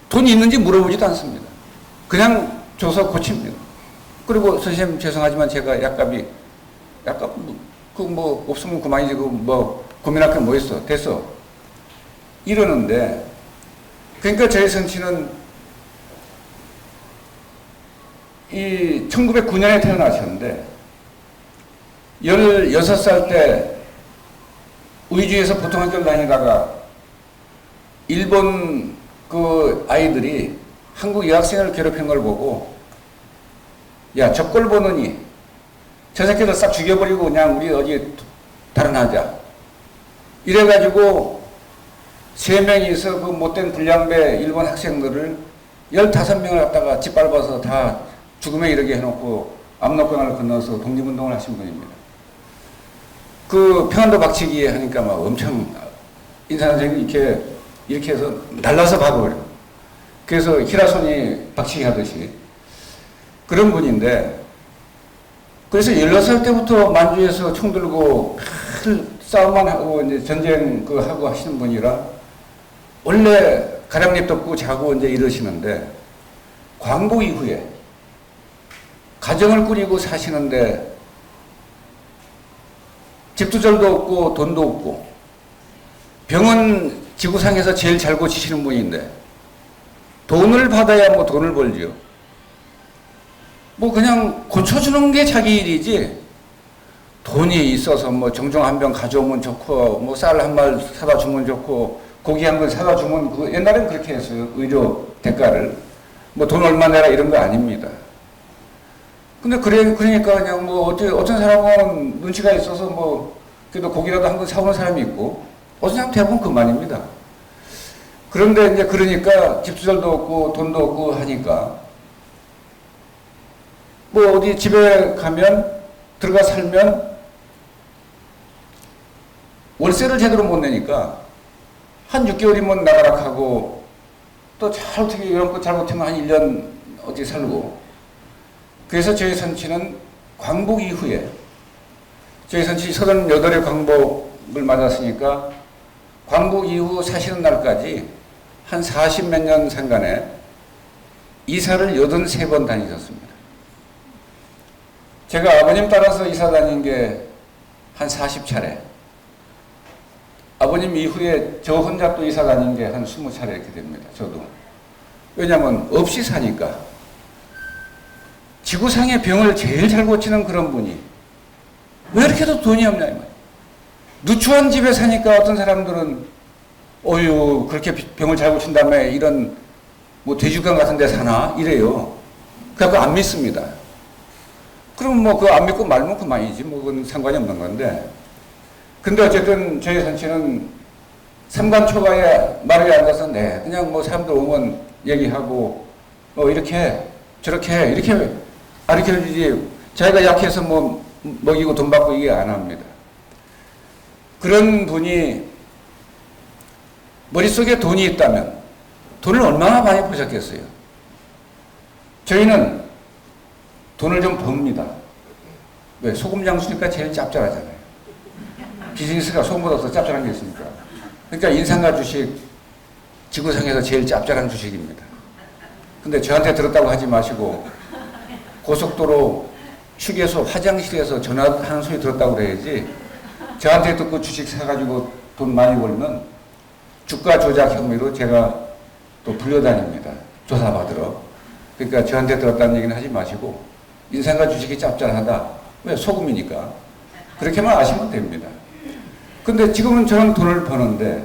돈이 있는지 물어보지도 않습니다. 그냥 줘서 고칩니다. 그리고 선생님 죄송하지만 제가 약값이 그 뭐 없으면 그만이지 그 뭐 고민할 게 뭐 있어 됐어 이러는데 그러니까 저희 선친은 이 1909년에 태어나셨는데 16살 때 의주에서 보통학교를 다니다가 일본 그 아이들이 한국 여학생을 괴롭힌 걸 보고 야, 저 꼴 보느니 저 새끼들 싹 죽여버리고 그냥 우리 어디 다른 하자. 이래가지고 3명이서 그 못된 불량배 일본 학생들을 15명을 갖다가 짓밟아서 다 죽음에 이르게 해놓고 압록강을 건너서 독립운동을 하신 분입니다. 그 평안도 박치기 하니까 막 엄청 인사 선생님이 이렇게 해서 날라서 박아버려요. 그래서 히라손이 박치기 하듯이 그런 분인데 그래서 16살 때부터 만주에서 총 들고 싸움만 하고 이제 전쟁 하고 하시는 분이라 원래 가량잎 덮고 자고 이제 이러시는데 광복 이후에 가정을 꾸리고 사시는데 집두절도 없고 돈도 없고 병은 지구상에서 제일 잘 고치시는 분인데 돈을 받아야 뭐 돈을 벌죠. 뭐 그냥 고쳐주는 게 자기 일이지 돈이 있어서 뭐 정종 한 병 가져오면 좋고 뭐 쌀 한 말 사다 주면 좋고 고기 한 건 사다 주면 그 옛날엔 그렇게 했어요. 의료 대가를 뭐 돈 얼마 내라 이런 거 아닙니다. 근데 그러니까 그냥 뭐 어떤 사람은 눈치가 있어서 뭐 그래도 고기라도 한 건 사오는 사람이 있고 어떤 사람 대부분 그만입니다. 그런데 이제 그러니까 집수절도 없고 돈도 없고 하니까 뭐 어디 집에 가면 들어가 살면 월세를 제대로 못 내니까 한 6개월이면 나가라 하고 또 어떻게 이런 거 잘못하면 한 1년 어디 살고 그래서 저희 선친은 광복 이후에 저희 선친이 38의 광복을 맞았으니까 광복 이후 사시는 날까지 한 40몇 년 상간에 이사를 83번 다니셨습니다. 제가 아버님 따라서 이사 다닌 게 한 40차례. 아버님 이후에 저 혼자 또 이사 다닌 게 한 20차례 이렇게 됩니다. 저도. 왜냐하면 없이 사니까. 지구상의 병을 제일 잘 고치는 그런 분이 왜 이렇게도 돈이 없냐 이 말이에요. 누추한 집에 사니까 어떤 사람들은 어유 그렇게 병을 잘 고친 다음에 이런 뭐 돼지관 같은 데 사나 이래요. 그래서 안 믿습니다. 그럼 뭐 그거 안 믿고 말면 그만이지 뭐 그건 상관이 없는 건데. 근데 어쨌든 저희 산치는 삼관 초가에 말을 앉아서 네 그냥 뭐 사람들 오면 얘기하고 이렇게 저렇게 이렇게 가르쳐주지 자기가 약해서 뭐 먹이고 돈 받고 이게 안 합니다. 그런 분이 머릿속에 돈이 있다면 돈을 얼마나 많이 버셨겠어요. 저희는 돈을 좀 법니다. 왜? 소금 장수니까 제일 짭짤하잖아요. 비즈니스가 소금보다 더 짭짤한 게 있으니까. 그러니까 인상과 주식 지구상에서 제일 짭짤한 주식입니다. 근데 저한테 들었다고 하지 마시고 고속도로 휴게소 화장실에서 전화하는 소리 들었다고 그래야지 저한테 듣고 주식 사가지고 돈 많이 벌면 주가 조작 혐의로 제가 또 불려다닙니다. 조사받으러. 그러니까 저한테 들었다는 얘기는 하지 마시고 인상과 주식이 짭짤하다. 왜? 소금이니까. 그렇게만 아시면 됩니다. 근데 지금은 저는 돈을 버는데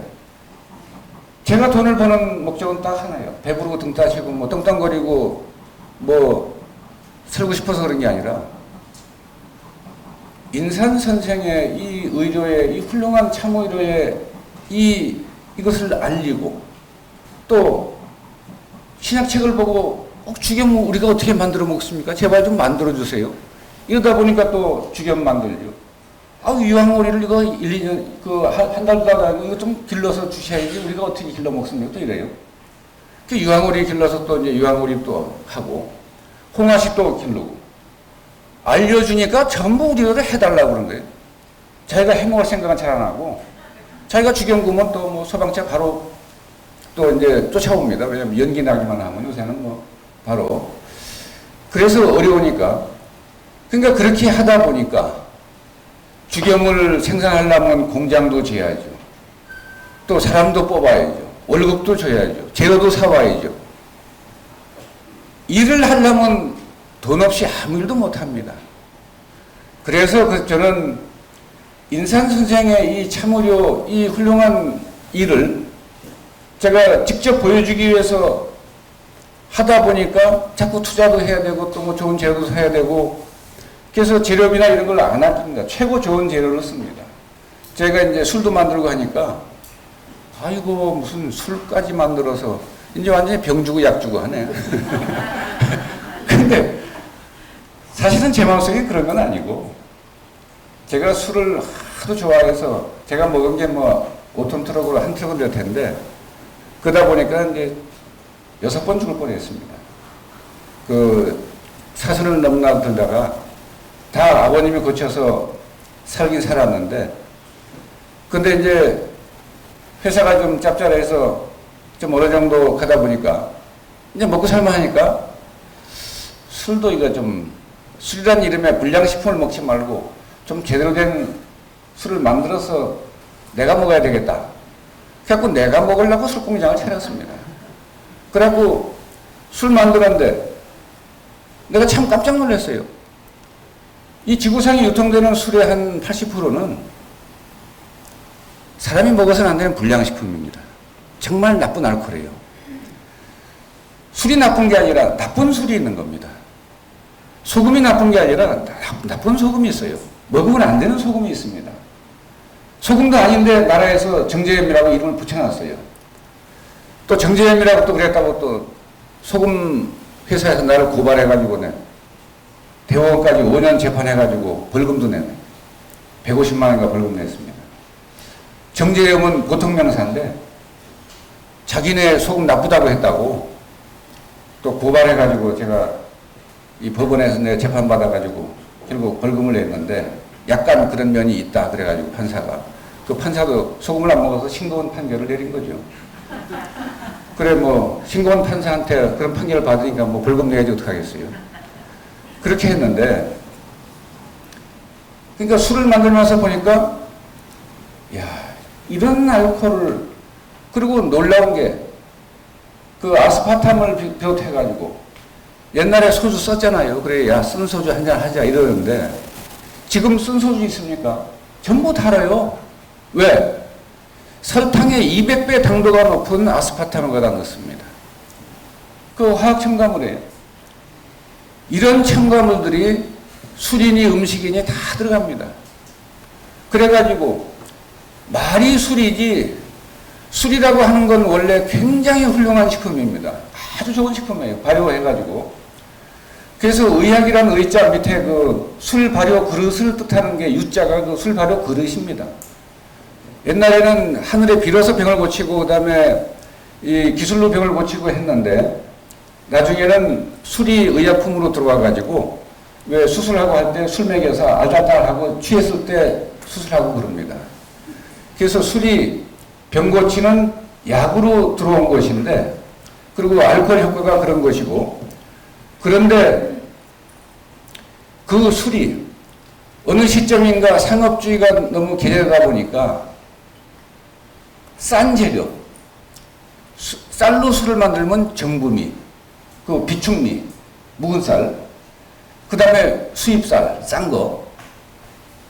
제가 돈을 버는 목적은 딱 하나예요. 배부르고 등 따시고 뭐 떵떵거리고 뭐 살고 싶어서 그런 게 아니라 인산 선생의 이 의료의 이 훌륭한 참의료의 이것을 알리고 또 신약책을 보고 죽염 우리가 어떻게 만들어 먹습니까? 제발 좀 만들어 주세요. 이러다 보니까 또 죽염 만들죠. 유황오리를 이거 1, 2년 한 달도 안 하고 이거 좀 길러서 주셔야지 우리가 어떻게 길러 먹습니까? 또 이래요. 그 유황오리 길러서 또 이제 유황오리 또 하고 홍화씨 또 기르고 알려주니까 전부 우리가 해달라고 그런 거예요. 자기가 해먹을 생각은 잘 안 하고 자기가 죽염 구면 또 뭐 소방차 바로 또 이제 쫓아옵니다. 왜냐면 연기 나기만 하면 요새는 뭐 바로 그래서 어려우니까 그러니까 그렇게 하다 보니까 죽염을 생산하려면 공장도 지어야죠. 또 사람도 뽑아야죠. 월급도 줘야죠. 재료도 사와야죠. 일을 하려면 돈 없이 아무 일도 못합니다. 그래서 저는 인산 선생의 이 참의료, 이 훌륭한 일을 제가 직접 보여주기 위해서 하다 보니까 자꾸 투자도 해야 되고 또 뭐 좋은 재료도 사야 되고 그래서 재료비나 이런 걸 안 아낍니다. 최고 좋은 재료를 씁니다. 제가 이제 술도 만들고 하니까 아이고 무슨 술까지 만들어서 이제 완전히 병 주고 약 주고 하네. 근데 사실은 제 마음속에 그런 건 아니고 제가 술을 하도 좋아해서 제가 먹은 게 뭐 5톤 트럭으로 한 트럭은 될 텐데 그러다 보니까 이제 6번 죽을 뻔했습니다. 그 사선을 넘나 들다가 다 아버님이 고쳐서 살긴 살았는데 근데 이제 회사가 좀 짭짤해서 좀 어느 정도 가다 보니까 이제 먹고 살만 하니까 술도 이거 좀 술이란 이름에 불량식품을 먹지 말고 좀 제대로 된 술을 만들어서 내가 먹어야 되겠다. 그래갖고 내가 먹으려고 술공장을 차렸습니다. 그래갖고 술 만들었는데 내가 참 깜짝 놀랐어요. 이 지구상에 유통되는 술의 한 80%는 사람이 먹어서는 안 되는 불량식품입니다. 정말 나쁜 알코올이에요. 술이 나쁜 게 아니라 나쁜 술이 있는 겁니다. 소금이 나쁜 게 아니라 나쁜 소금이 있어요. 먹으면 안 되는 소금이 있습니다. 소금도 아닌데 나라에서 정제염이라고 이름을 붙여놨어요. 또 정제염이라고 또 그랬다고 또 소금 회사에서 나를 고발해가지고 대법원까지 5년 재판해가지고 벌금도 내네. 150만 원인가 벌금 냈습니다. 정제염은 보통 명사인데 자기네 소금 나쁘다고 했다고 또 고발해가지고 제가 이 법원에서 내가 재판받아가지고 결국 벌금을 냈는데 약간 그런 면이 있다 그래가지고 판사가 그 판사도 소금을 안 먹어서 싱거운 판결을 내린 거죠. 그래 뭐 싱거운 판사한테 그런 판결을 받으니까 뭐 벌금 내야지 어떡하겠어요. 그렇게 했는데 그러니까 술을 만들면서 보니까 야 이런 알코올을 그리고 놀라운 게 그 아스파탐을 비롯해가지고 옛날에 소주 썼잖아요. 그래 야 쓴 소주 한잔 하자 이러는데 지금 쓴 소주 있습니까? 전부 달아요. 왜? 설탕의 200배 당도가 높은 아스파탐을 갖다 넣습니다. 그 화학 첨가물이에요. 이런 첨가물들이 술이니 음식이니 다 들어갑니다. 그래가지고 말이 술이지, 술이라고 하는 건 원래 굉장히 훌륭한 식품입니다. 아주 좋은 식품이에요. 발효해가지고. 그래서 의학이라는 의자 밑에 그 술 발효 그릇을 뜻하는 게 유자가 그 술 발효 그릇입니다. 옛날에는 하늘에 빌어서 병을 고치고 그다음에 이 기술로 병을 고치고 했는데 나중에는 술이 의약품으로 들어와가지고 왜 수술하고 할 때 술 먹여서 알딸딸하고 취했을 때 수술하고 그럽니다. 그래서 술이 병 고치는 약으로 들어온 것인데, 그리고 알코올 효과가 그런 것이고, 그런데 그 술이 어느 시점인가 상업주의가 너무 개되다 보니까 싼 재료, 쌀로 술을 만들면 정부미, 그 비축미, 묵은 쌀, 그 다음에 수입쌀, 싼 거,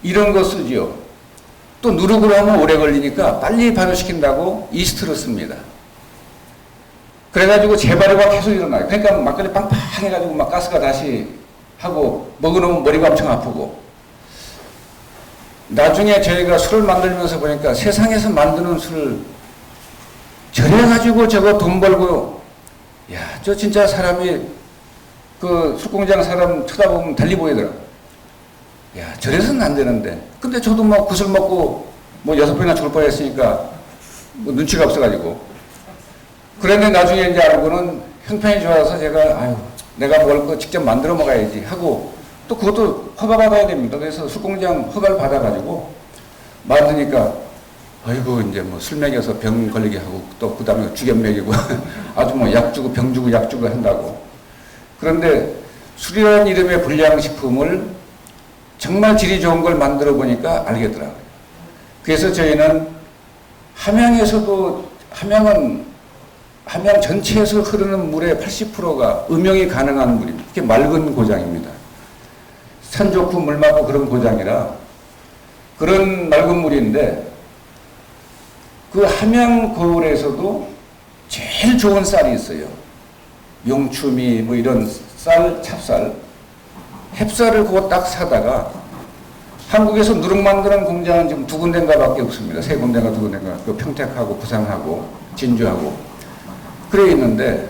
이런 거 쓰지요. 또 누룩으로 하면 오래 걸리니까 빨리 발효시킨다고 이스트를 씁니다. 그래가지고 재발효가 계속 일어나요. 그러니까 막걸리 빵빵해가지고 막 가스가 다시 하고 먹어놓으면 머리가 엄청 아프고. 나중에 저희가 술을 만들면서 보니까 세상에서 만드는 술을 저래가지고 저거 돈 벌고, 야, 저 진짜 사람이 그 술공장 사람 쳐다보면 달리 보이더라. 야, 저래서는 안 되는데. 근데 저도 뭐 구슬 먹고 뭐 6번이나 죽을 뻔했으니까 뭐 눈치가 없어가지고. 그런데 나중에 이제 알고는 형편이 좋아서 제가, 아유, 내가 먹을 거 직접 만들어 먹어야지 하고, 또 그것도 허가 받아야 됩니다. 그래서 술공장 허가를 받아가지고 만드니까, 아이고, 이제 뭐 술 먹여서 병 걸리게 하고, 또 그 다음에 죽염 먹이고, 아주 뭐 약 주고 병 주고 약 주고 한다고. 그런데 술이라는 이름의 불량식품을 정말 질이 좋은 걸 만들어 보니까 알겠더라고요. 그래서 저희는 함양에서도, 함양 전체에서 흐르는 물의 80%가 음용이 가능한 물입니다. 이게 맑은 고장입니다. 산 좋고 물 맑고 그런 고장이라 그런 맑은 물인데, 그 함양 거울에서도 제일 좋은 쌀이 있어요. 용추미 뭐 이런 쌀, 찹쌀, 햅쌀을 그거 딱 사다가, 한국에서 누룩 만드는 공장은 지금 2군데인가 밖에 없습니다. 3군데인가 2군데인가. 그 평택하고 부산하고 진주하고 그래 있는데,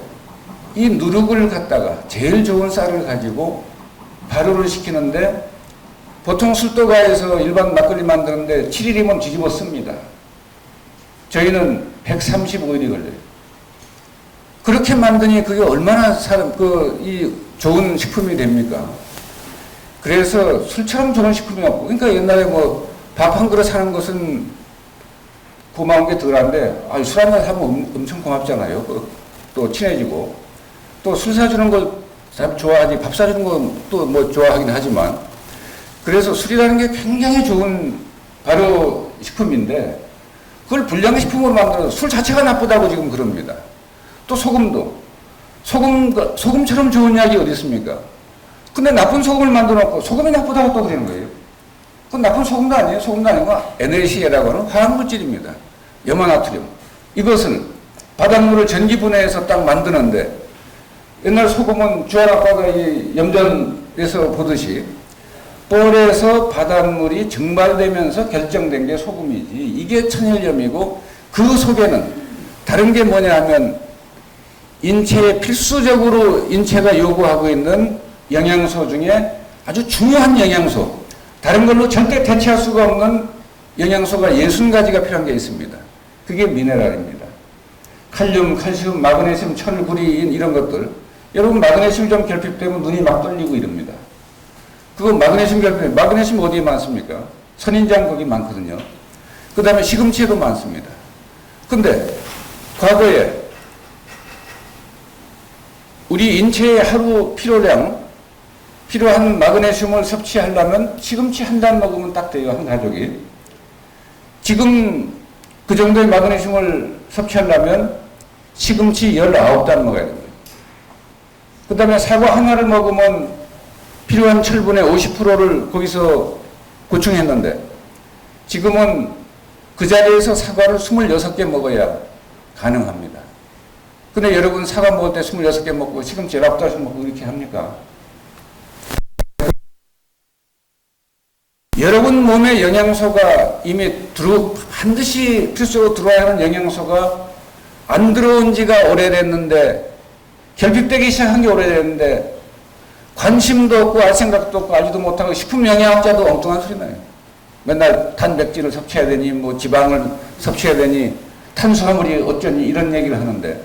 이 누룩을 갖다가 제일 좋은 쌀을 가지고 발효를 시키는데, 보통 술도가에서 일반 막걸리 만드는데 7일이면 뒤집어 씁니다. 저희는 135일이 걸려요. 그렇게 만드니 그게 얼마나 이 좋은 식품이 됩니까? 그래서 술처럼 좋은 식품이 없고, 그러니까 옛날에 뭐 밥 한 그릇 사는 것은 고마운 게 덜한데, 술 한 잔 사면 엄청 고맙잖아요. 또 친해지고, 또 술 사주는 걸 좋아하지, 밥 사주는 건 또 뭐 좋아하긴 하지만, 그래서 술이라는 게 굉장히 좋은 발효 식품인데, 그걸 불량식품으로 만들어서 술 자체가 나쁘다고 지금 그럽니다. 또 소금도, 소금처럼 좋은 약이 어디 있습니까? 근데 나쁜 소금을 만들어 놓고 소금이 나쁘다고 또 그러는 거예요. 그건 나쁜 소금도 아니에요. 소금도 아니고 NaCl이라고 하는 화학물질입니다. 염화나트륨. 이것은 바닷물을 전기분해해서 딱 만드는데, 옛날 소금은 주한 아빠가 이 염전에서 보듯이 볼에서 바닷물이 증발되면서 결정된 게 소금이지, 이게 천일염이고, 그 속에는 다른 게 뭐냐 하면 인체에 필수적으로 인체가 요구하고 있는 영양소 중에 아주 중요한 영양소, 다른 걸로 절대 대체할 수가 없는 영양소가 60가지가 필요한 게 있습니다. 그게 미네랄입니다. 칼륨, 칼슘, 마그네슘, 철, 구리인 이런 것들. 여러분 마그네슘 좀 결핍되면 눈이 막 떨리고 이럽니다. 그거 마그네슘 결핍, 마그네슘 어디에 많습니까? 선인장 거기 많거든요. 그 다음에 시금치에도 많습니다. 근데 과거에 우리 인체의 하루 필요한 마그네슘을 섭취하려면 시금치 한 단 먹으면 딱 돼요, 한 가족이. 지금 그 정도의 마그네슘을 섭취하려면 시금치 19단 먹어야 됩니다. 그 다음에 사과 하나를 먹으면 필요한 철분의 50%를 거기서 보충했는데, 지금은 그 자리에서 사과를 26개 먹어야 가능합니다. 근데 여러분 사과 먹을 때 26개 먹고 시금치 19개 먹고 이렇게 합니까? 여러분 몸에 영양소가 이미 반드시 필수로 들어와야 하는 영양소가 안 들어온 지가 오래됐는데, 결핍되기 시작한 게 오래됐는데 관심도 없고 알 생각도 없고 알지도 못하고 식품 영양학자도 엉뚱한 소리 나요. 맨날 단백질을 섭취해야 되니 뭐 지방을 섭취해야 되니 탄수화물이 어쩌니 이런 얘기를 하는데,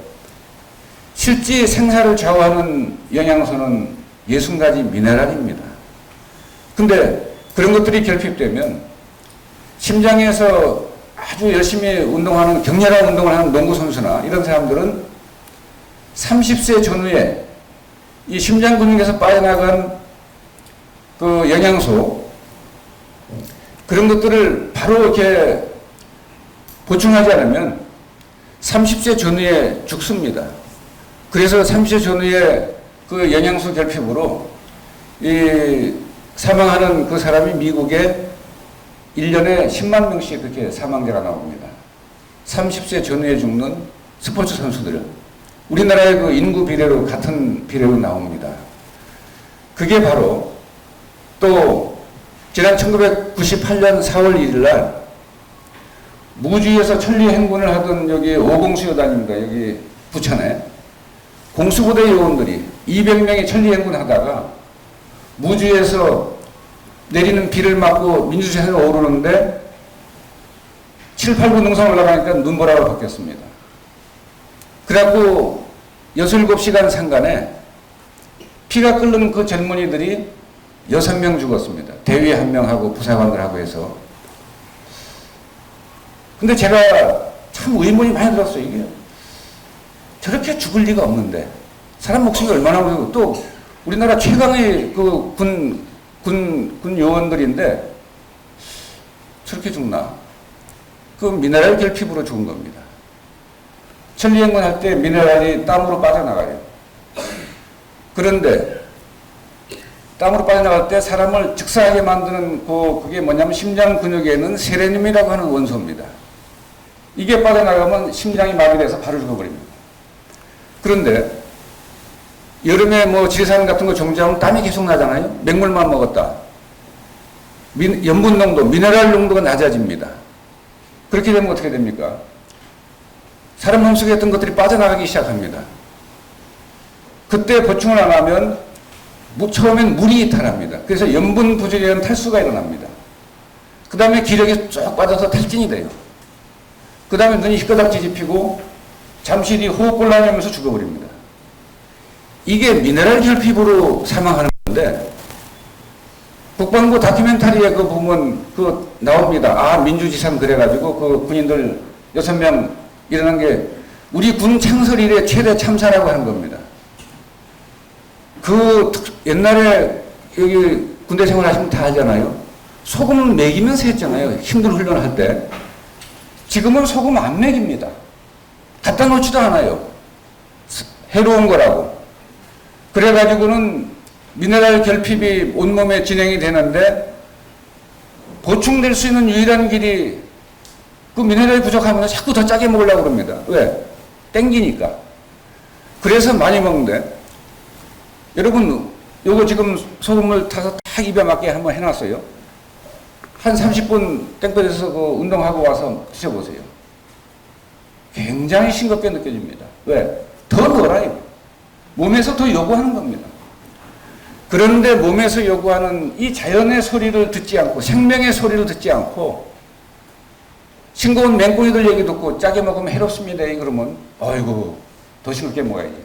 실제 생사를 좌우하는 영양소는 60가지 미네랄입니다. 근데 그런 것들이 결핍되면 심장에서 아주 열심히 운동하는, 격렬한 운동을 하는 농구선수나 이런 사람들은 30세 전후에 이 심장 근육에서 빠져나간 그 영양소, 그런 것들을 바로 이렇게 보충하지 않으면 30세 전후에 죽습니다. 그래서 30세 전후에 그 영양소 결핍으로 사망하는 그 사람이 미국에 1년에 10만 명씩 그렇게 사망자가 나옵니다. 30세 전후에 죽는 스포츠 선수들. 우리나라의 그 인구 비례로 같은 비례로 나옵니다. 그게 바로 또 지난 1998년 4월 1일 날 무주에서 천리 행군을 하던 여기 오공수여단입니다. 여기 부천에 공수부대 요원들이 200명이 천리 행군하다가 무주에서 내리는 비를 맞고 민주시장에 오르는데 7, 8구 능선 올라가니까 눈보라로 바뀌었습니다. 그래갖고 6, 7시간 상간에 피가 끓는 그 젊은이들이 6명 죽었습니다. 대위 1명하고 부사관들하고 해서. 근데 제가 참 의문이 많이 들었어요. 이게 저렇게 죽을 리가 없는데 사람 목숨이 얼마나 무서워. 또 우리나라 최강의 그 군 요원들인데 저렇게 죽나? 그 미네랄 결핍으로 죽은 겁니다. 천리행군 할 때 미네랄이 땀으로 빠져나가요. 그런데 땀으로 빠져나갈 때 사람을 즉사하게 만드는 그게 뭐냐면 심장 근육에는 세레늄이라고 하는 원소입니다. 이게 빠져나가면 심장이 마비돼서 바로 죽어버립니다. 그런데 여름에 뭐 지리산 같은 거 정지하면 땀이 계속 나잖아요. 맹물만 먹었다. 염분 농도, 미네랄 농도가 낮아집니다. 그렇게 되면 어떻게 됩니까? 사람 몸속에 있던 것들이 빠져나가기 시작합니다. 그때 보충을 안 하면 처음엔 물이 이탈합니다. 그래서 염분 부족에 탈수가 일어납니다. 그 다음에 기력이 쭉 빠져서 탈진이 돼요. 그 다음에 눈이 희끄덕지 집히고 잠시 뒤 호흡곤란이 오면서 죽어버립니다. 이게 미네랄 결핍으로 사망하는 건데, 국방부 다큐멘터리에 그 보면 나옵니다. 아, 민주지상 그래가지고 그 군인들 6명 일어난 게 우리 군 창설 이래 최대 참사라고 하는 겁니다. 옛날에 여기 군대 생활 하시면 다 알잖아요. 소금 먹이면서 했잖아요. 힘든 훈련을 할 때. 지금은 소금 안 먹입니다. 갖다 놓지도 않아요. 해로운 거라고. 그래가지고는 미네랄 결핍이 온몸에 진행이 되는데 보충될 수 있는 유일한 길이 그 미네랄이 부족하면 자꾸 더 짜게 먹으려고 그럽니다. 왜? 땡기니까. 그래서 많이 먹는데, 여러분 요거 지금 소금을 타서 딱 입에 맞게 한번 해놨어요. 한 30분 땡볕에서 그 운동하고 와서 드셔보세요. 굉장히 싱겁게 느껴집니다. 왜? 더 놀아요. 몸에서 더 요구하는 겁니다. 그런데 몸에서 요구하는 이 자연의 소리를 듣지 않고, 생명의 소리를 듣지 않고, 싱거운 맹꽁이들 얘기 듣고 짜게 먹으면 해롭습니다. 그러면 아이고 더 싱겁게 먹어야지.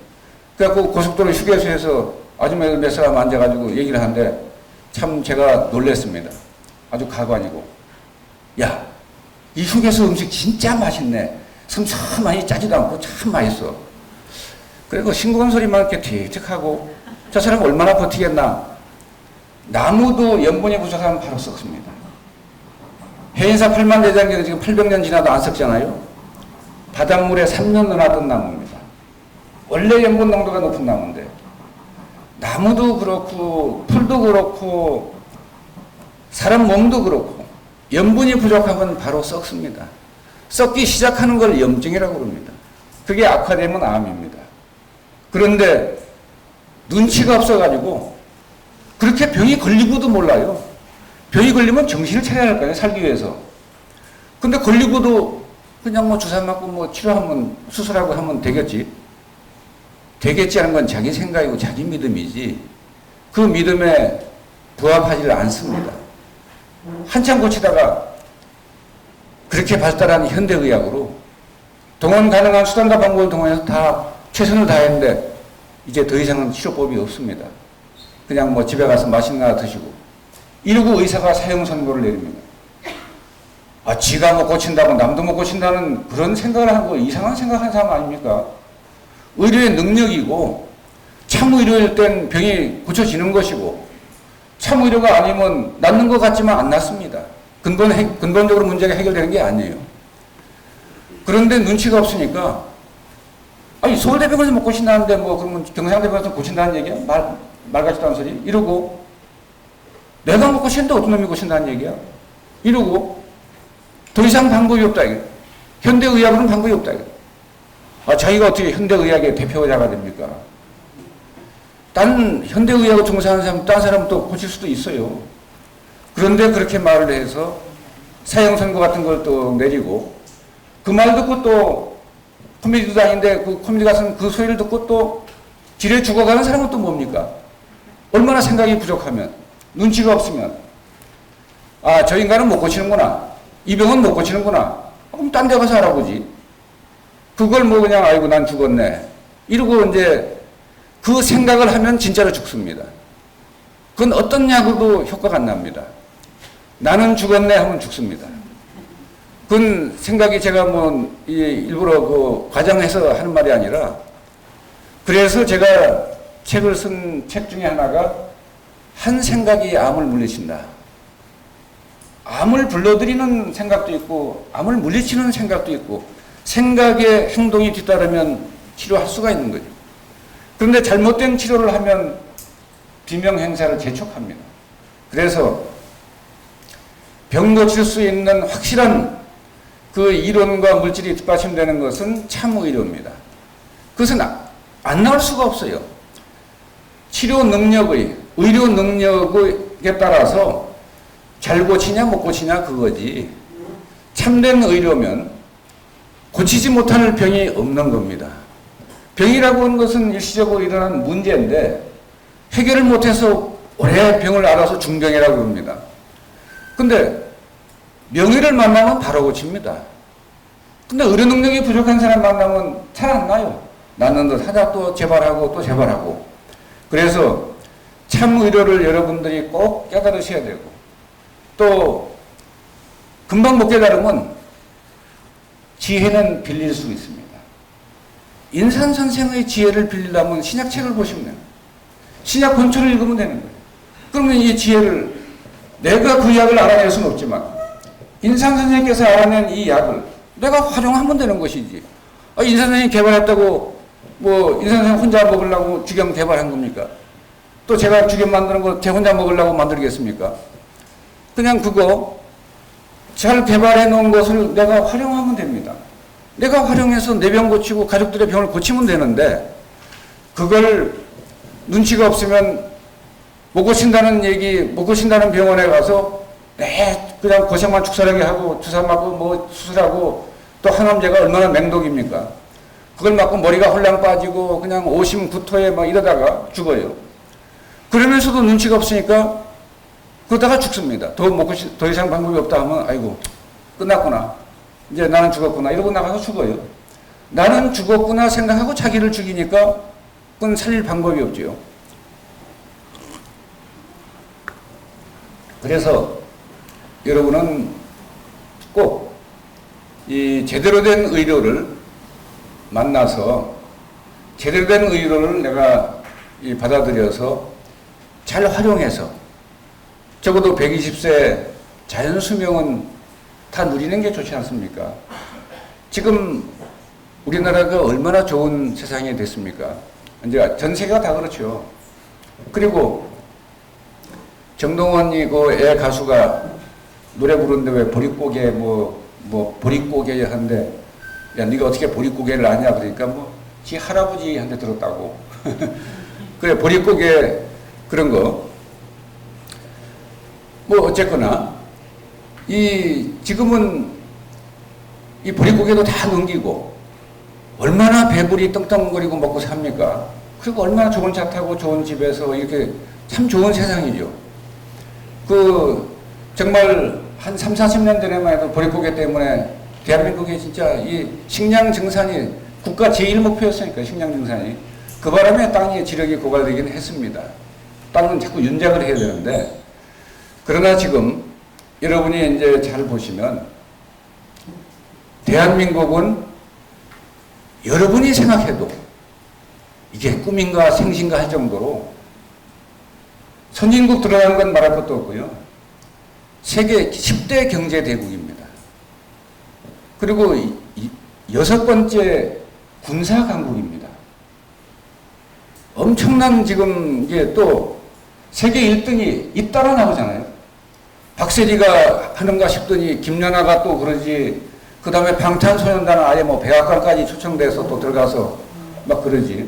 그래갖고 고속도로 휴게소에서 아줌마들 몇 사람 앉아가지고 얘기를 하는데 참 제가 놀랬습니다. 아주 가관이고, 야, 이 휴게소 음식 진짜 맛있네. 슴슴하니 짜지도 않고 참 맛있어. 그리고 싱거운 소리만 이렇게 틱틱하고, 저 사람 얼마나 버티겠나. 나무도 염분이 부족하면 바로 썩습니다. 해인사 8만 대장경이 지금 800년 지나도 안 썩잖아요. 바닷물에 3년 넣어놨던 나무입니다. 원래 염분 농도가 높은 나무인데, 나무도 그렇고 풀도 그렇고 사람 몸도 그렇고 염분이 부족하면 바로 썩습니다. 썩기 시작하는 걸 염증이라고 그럽니다. 그게 악화되면 암입니다. 그런데 눈치가 없어가지고 그렇게 병이 걸리고도 몰라요. 병이 걸리면 정신을 차려야 할까요? 살기 위해서. 근데 걸리고도 그냥 뭐 주사 맞고 뭐 치료하면 수술하고 하면 되겠지. 되겠지 하는 건 자기 생각이고 자기 믿음이지. 그 믿음에 부합하지를 않습니다. 한참 고치다가 그렇게 발달한 현대의학으로 동원 가능한 수단과 방법을 동원해서 다 최선을 다했는데 이제 더 이상은 치료법이 없습니다. 그냥 뭐 집에 가서 맛있는 거 하나 드시고 이러고 의사가 사형 선고를 내립니다. 아, 지가 뭐 고친다고 남도 못 고친다는 그런 생각을 하고 이상한 생각하는 사람 아닙니까? 의료의 능력이고 참의료일 땐 병이 고쳐지는 것이고 참의료가 아니면 낫는 것 같지만 안 낫습니다. 근본적으로 문제가 해결되는 게 아니에요. 그런데 눈치가 없으니까 아니 서울대병원에서 못 고친다는데 뭐 그러면 경상대병원에서 고친다는 얘기야? 말 같지도 않은 소리? 이러고 내가 못 고치는데 어떤 놈이 고친다는 얘기야? 이러고 더 이상 방법이 없다 이게. 현대의학으로는 방법이 없다 이게. 아, 자기가 어떻게 현대의학의 대표자가 됩니까? 딴 현대의학을 종사하는 사람, 딴 사람은 또 고칠 수도 있어요. 그런데 그렇게 말을 해서 사형 선고 같은 걸 또 내리고 그 말 듣고 또 코미디도 아닌데 그 코미디 가서 그 소리를 듣고 또 지레 죽어가는 사람은 또 뭡니까? 얼마나 생각이 부족하면 눈치가 없으면 아, 저 인간은 못 고치는구나. 이 병은 못 고치는구나. 그럼 딴 데 가서 알아보지. 그걸 뭐 그냥 아이고 난 죽었네. 이러고 이제 그 생각을 하면 진짜로 죽습니다. 그건 어떤 약으로도 효과가 안 납니다. 나는 죽었네 하면 죽습니다. 그건 생각이 제가 뭐 일부러 그 과장해서 하는 말이 아니라 그래서 제가 책을 쓴 책 중에 하나가 한 생각이 암을 물리친다. 암을 불러들이는 생각도 있고 암을 물리치는 생각도 있고 생각의 행동이 뒤따르면 치료할 수가 있는 거죠. 그런데 잘못된 치료를 하면 비명행사를 재촉합니다. 그래서 병 고칠 수 있는 확실한 그 이론과 물질이 뒷받침되는 것은 참의료입니다. 그것은 안 나올 수가 없어요. 치료 능력의, 의료 능력에 따라서 잘 고치냐 못 고치냐 그거지. 참된 의료면 고치지 못할 병이 없는 겁니다. 병이라고 하는 것은 일시적으로 일어난 문제인데 해결을 못해서 오래 병을 앓아서 중병이라고 합니다. 근데 명의를 만나면 바로 고칩니다. 근데 의료 능력이 부족한 사람 만나면 잘 안 나요. 낫는 듯 하다 또 재발하고 또 재발하고. 그래서 참 의료를 여러분들이 꼭 깨달으셔야 되고 또 금방 못 깨달으면 지혜는 빌릴 수 있습니다. 인산 선생의 지혜를 빌리려면 신약책을 보시면 돼요. 신약 본초를 읽으면 되는 거예요. 그러면 이 지혜를 내가 그 약을 알아낼 수는 없지만 인산 선생님께서 알아낸 이 약을 내가 활용하면 되는 것이지. 아, 인산 선생님이 개발했다고 뭐 인산 선생님 혼자 먹으려고 주겸 개발한 겁니까? 또 제가 주겸 만드는 거 제 혼자 먹으려고 만들겠습니까? 그냥 그거 잘 개발해 놓은 것을 내가 활용하면 됩니다. 내가 활용해서 내 병 고치고 가족들의 병을 고치면 되는데 그걸 눈치가 없으면 못 고친다는 얘기, 못 고친다는 병원에 가서 그냥 고생만 축사하게 하고 주사 맞고 뭐 수술하고 또 항암제가 얼마나 맹독입니까? 그걸 맞고 머리가 홀랑 빠지고 그냥 오심구토에 막 이러다가 죽어요. 그러면서도 눈치가 없으니까 그러다가 죽습니다. 더 이상 방법이 없다 하면 아이고 끝났구나. 이제 나는 죽었구나. 이러고 나가서 죽어요. 나는 죽었구나 생각하고 자기를 죽이니까 그건 살릴 방법이 없지요. 그래서 여러분은 꼭 이 제대로 된 의료를 만나서 제대로 된 의료를 내가 받아들여서 잘 활용해서 적어도 120세 자연수명은 다 누리는 게 좋지 않습니까? 지금 우리나라가 얼마나 좋은 세상이 됐습니까? 이제 전 세계가 다 그렇죠. 그리고 정동원이 그 애 가수가 노래 부르는데 왜 보릿고개 뭐 뭐 보릿고개 한데 야 네가 어떻게 보릿고개를 아냐 그러니까 뭐 지 할아버지한테 들었다고. 그래 보릿고개 그런 거. 뭐 어쨌거나 이 지금은 이 보릿고개도 다 넘기고 얼마나 배불리 떵떵거리고 먹고 삽니까? 그리고 얼마나 좋은 차 타고 좋은 집에서 이렇게 참 좋은 세상이죠. 그 정말 한 3, 40년 전에만 해도 보릿고개 때문에 대한민국에 진짜 이 식량 증산이 국가 제1목표였으니까 식량 증산이 그 바람에 땅의 지력이 고갈되긴 했습니다. 땅은 자꾸 윤작을 해야 되는데 그러나 지금 여러분이 이제 잘 보시면 대한민국은 여러분이 생각해도 이게 꿈인가 생신가 할 정도로 선진국 들어가는 건 말할 것도 없고요. 세계 10대 경제대국입니다. 그리고 6번째 군사 강국입니다. 엄청난 지금 이게 또 세계 1등이 잇따라 나오잖아요. 박세리가 하는가 싶더니 김연아가 또 그러지. 그 다음에 방탄소년단은 아예 뭐 백악관까지 초청돼서 또 들어가서 막 그러지.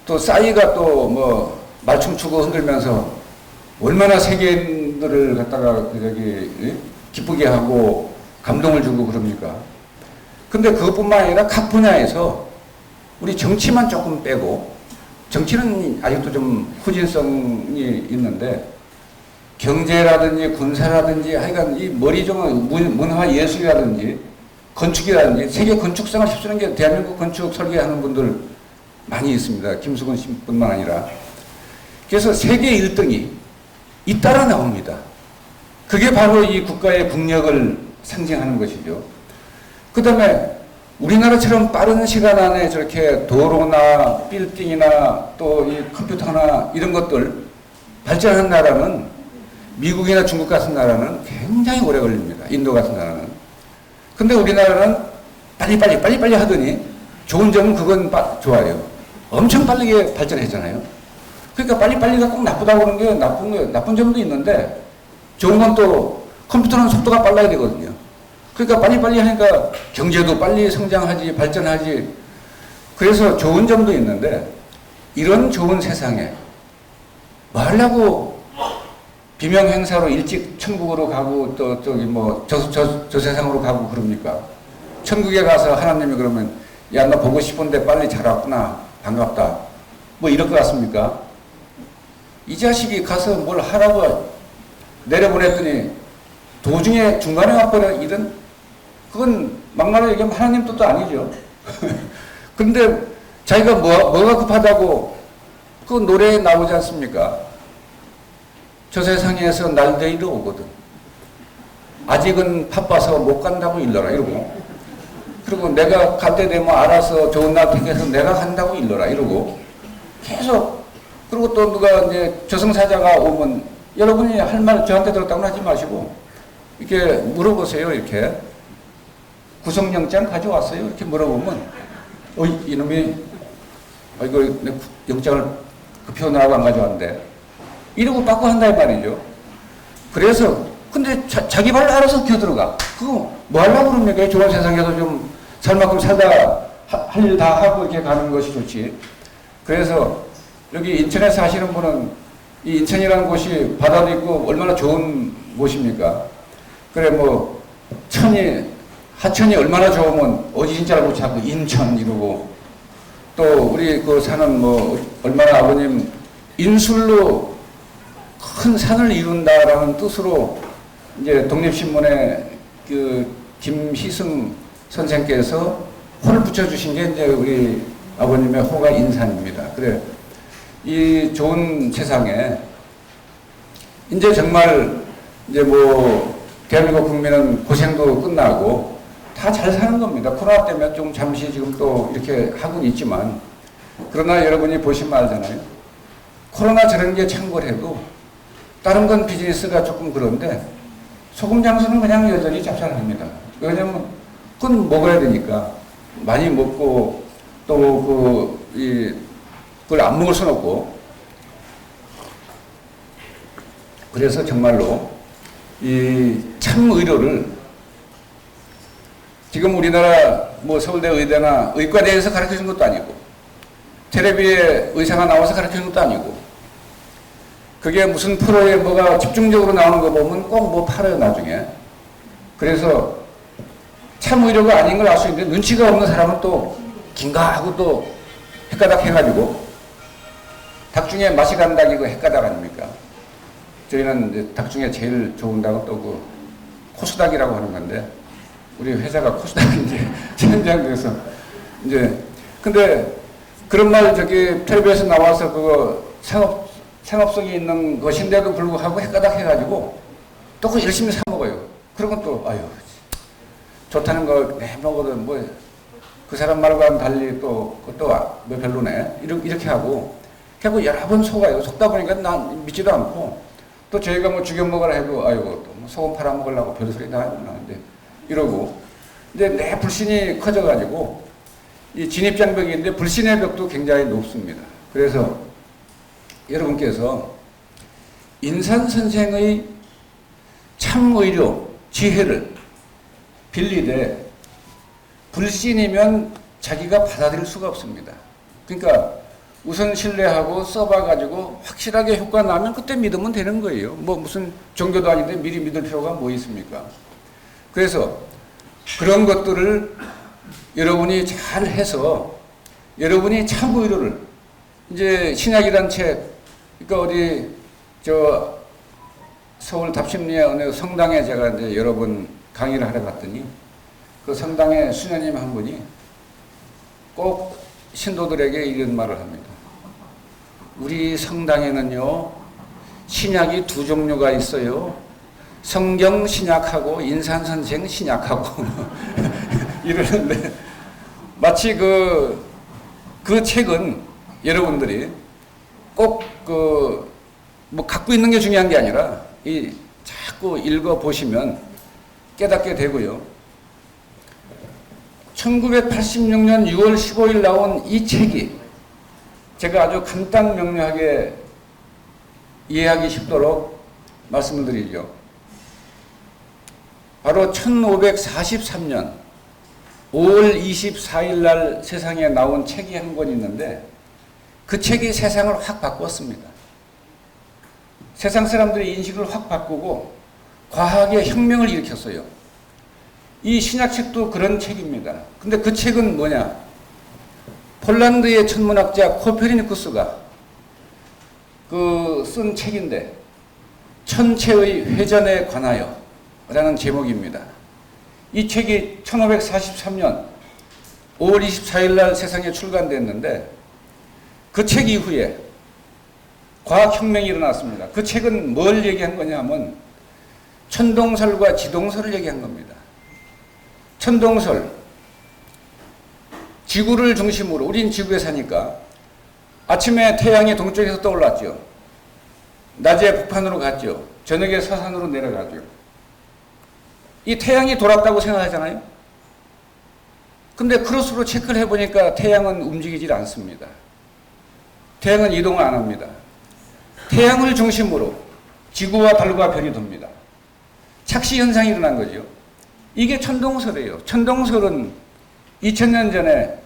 또 싸이가 또 뭐 말춤 추고 흔들면서 얼마나 세계인들을 갖다가 저기 기쁘게 하고 감동을 주고 그럽니까? 근데 그것뿐만 아니라 각 분야에서 우리 정치만 조금 빼고 정치는 아직도 좀 후진성이 있는데 경제라든지 군사라든지 하여간 이 머리 좀 문화 예술이라든지 건축이라든지 세계 건축상을 휩쓰는 게 대한민국 건축 설계하는 분들 많이 있습니다. 김수근 씨뿐만 아니라. 그래서 세계 1등이 잇따라 나옵니다. 그게 바로 이 국가의 국력을 상징하는 것이죠. 그 다음에 우리나라처럼 빠른 시간 안에 저렇게 도로나 빌딩이나 또 이 컴퓨터나 이런 것들 발전한 나라는 미국이나 중국 같은 나라는 굉장히 오래 걸립니다. 인도 같은 나라는. 근데 우리나라는 빨리 하더니 좋은 점은 그건 좋아요. 엄청 빠르게 발전했잖아요. 그러니까 빨리가 꼭 나쁘다고 하는 게 나쁜 점도 있는데 좋은 건 또 컴퓨터는 속도가 빨라야 되거든요. 그러니까 빨리 하니까 경제도 빨리 성장하지, 발전하지. 그래서 좋은 점도 있는데 이런 좋은 세상에 뭐 하려고 비명 행사로 일찍 천국으로 가고 또 저기 뭐 저 세상으로 가고 그럽니까? 천국에 가서 하나님이 그러면 야, 너 보고 싶은데 빨리 잘 왔구나. 반갑다. 뭐 이럴 것 같습니까? 이 자식이 가서 뭘 하라고 내려보냈더니 도중에 중간에 와버려 이런 그건 막말로 얘기하면 하나님 뜻도 아니죠. 근데 자기가 뭐가 급하다고 그 노래에 나오지 않습니까? 저 세상에서 날들이로 오거든. 아직은 바빠서 못 간다고 일러라 이러고. 그리고 내가 갈 때 되면 알아서 좋은 날 택해서 내가 간다고 일러라 이러고. 계속. 그리고 또 누가 이제 저승사자가 오면 여러분이 할 말 저한테 들었다고 하지 마시고 이렇게 물어보세요. 이렇게. 구속영장 가져왔어요. 이렇게 물어보면 이놈이 이거 영장을 급표하느라고 안 가져왔는데 이러고 빠꾸 한다 이 말이죠. 그래서 근데 자기 발로 알아서 기어들어가. 그거 뭐 하려고 그럽니까? 좋은 세상에서 좀 살 만큼 살다가 할 일 다 하고 이렇게 가는 것이 좋지. 그래서 여기 인천에 사시는 분은 이 인천이라는 곳이 바다도 있고 얼마나 좋은 곳입니까? 그래 뭐 하천이 얼마나 좋으면 어디인지 알고 자꾸 인천 이러고 또 우리 그 사는 뭐 얼마나 아버님 인술로 큰 산을 이룬다라는 뜻으로 이제 독립신문에 그 김희승 선생께서 호를 붙여주신 게 이제 우리 아버님의 호가 인산입니다. 그래 이 좋은 세상에 이제 정말 이제 뭐 대한민국 국민은 고생도 끝나고 다 잘 사는 겁니다. 코로나 때문에 좀 잠시 지금 또 이렇게 하고는 있지만 그러나 여러분이 보시면 알잖아요. 코로나 저런 게 창궐해도 다른 건 비즈니스가 조금 그런데 소금 장수는 그냥 여전히 짭짤합니다. 왜냐면 그건 먹어야 되니까 많이 먹고 또 그걸 안 먹을 수는 없고 그래서 정말로 이 참 의료를 지금 우리나라 뭐 서울대 의대나 의과대에서 가르쳐 준 것도 아니고 텔레비에 의사가 나와서 가르쳐 준 것도 아니고 그게 무슨 프로에 뭐가 집중적으로 나오는 거 보면 꼭 뭐 팔아요 나중에. 그래서 참 의료가 아닌 걸 알 수 있는데 눈치가 없는 사람은 또 긴가하고 또 헷가닥 해가지고 닭 중에 맛이 간 닭이 그 헷가닥 아닙니까? 저희는 이제 닭 중에 제일 좋은 닭은 또 그 코스닭이라고 하는 건데 우리 회사가 코스닭이 이제 현장돼서 이제 근데 그런 말 저기 텔레비에서 나와서 그거 상업성이 있는 것인데도 불구하고 헷가닥 해가지고 또 그 열심히 사 먹어요. 그러고 또 아유 좋다는 거 내 먹어도 뭐 그 사람 말과는 달리 또 그것도 뭐 별로네 이렇게 하고 결국 여러 번 속아요. 속다 보니까 난 믿지도 않고 또 저희가 뭐 죽여 먹으라 해도 아이고 또 뭐 소금 팔아 먹으려고 별소리 다 하는데 이러고 이제 내 불신이 커져가지고 이 진입장벽인데 불신의 벽도 굉장히 높습니다. 그래서 여러분께서 인산 선생의 참의료 지혜를 빌리되 불신이면 자기가 받아들일 수가 없습니다. 그러니까 우선 신뢰하고 써봐가지고 확실하게 효과 나면 그때 믿으면 되는 거예요. 뭐 무슨 종교도 아닌데 미리 믿을 필요가 뭐 있습니까? 그래서 그런 것들을 여러분이 잘 해서 여러분이 참의료를 이제 신약이란 책 그러니까 어디 저 서울 답심리에 어느 성당에 제가 이제 여러 번 강의를 하러 갔더니 그 성당의 수녀님 한 분이 꼭 신도들에게 이런 말을 합니다. 우리 성당에는요 신약이 두 종류가 있어요. 성경 신약하고 인산선생 신약하고 이러는데 마치 그 책은 여러분들이 꼭 뭐 갖고 있는 게 중요한 게 아니라 자꾸 읽어 보시면 깨닫게 되고요. 1986년 6월 15일 나온 이 책이 제가 아주 간단 명료하게 이해하기 쉽도록 말씀을 드리죠. 바로 1543년 5월 24일 날 세상에 나온 책이 한 권 있는데 그 책이 세상을 확 바꿨습니다. 세상 사람들의 인식을 확 바꾸고 과학의 혁명을 일으켰어요. 이 신약책도 그런 책입니다. 근데 그 책은 뭐냐? 폴란드의 천문학자 코페르니쿠스가 쓴 책인데 천체의 회전에 관하여 라는 제목입니다. 이 책이 1543년 5월 24일 날 세상에 출간됐는데 그 책 이후에 과학혁명이 일어났습니다. 그 책은 뭘 얘기한 거냐면 천동설과 지동설을 얘기한 겁니다. 천동설, 지구를 중심으로 우린 지구에 사니까 아침에 태양이 동쪽에서 떠올랐죠. 낮에 북한으로 갔죠. 저녁에 서산으로 내려가죠. 이 태양이 돌았다고 생각하잖아요. 근데 크로스로 체크를 해보니까 태양은 움직이질 않습니다. 태양은 이동을 안 합니다. 태양을 중심으로 지구와 달과 별이 돕니다. 착시 현상이 일어난 거죠. 이게 천동설이에요. 천동설은 2000년 전에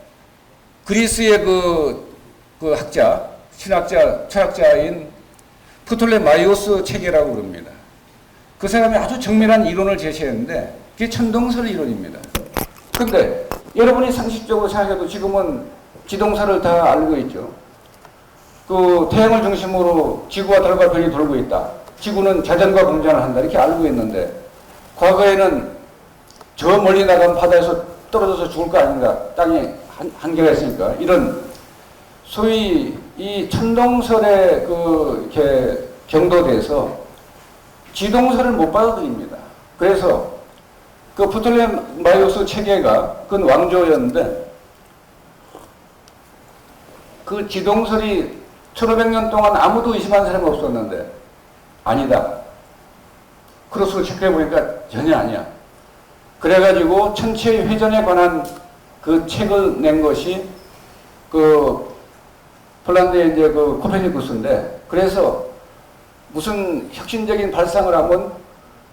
그리스의 그 학자, 신학자, 철학자인 프톨레마이오스 체계라고 부릅니다. 그 사람이 아주 정밀한 이론을 제시했는데 그게 천동설 이론입니다. 근데 여러분이 상식적으로 생각해도 지금은 지동설을 다 알고 있죠. 그 태양을 중심으로 지구와 달과 별이 돌고 있다. 지구는 자전과 공전을 한다. 이렇게 알고 있는데 과거에는 저 멀리 나간 바다에서 떨어져서 죽을 거 아닌가. 땅이 한계가 있으니까. 이런 소위 이 천동설에 이렇게 경도돼서 지동설을 못 받아들입니다. 그래서 그 프톨레마이오스 체계가 그건 왕조였는데 그 지동설이 1500년 동안 아무도 의심한 사람이 없었는데 아니다. 크로스로 체크해보니까 전혀 아니야. 그래가지고 천체의 회전에 관한 그 책을 낸 것이 그 폴란드의 이제 그 코페르니쿠스인데 그래서 무슨 혁신적인 발상을 하면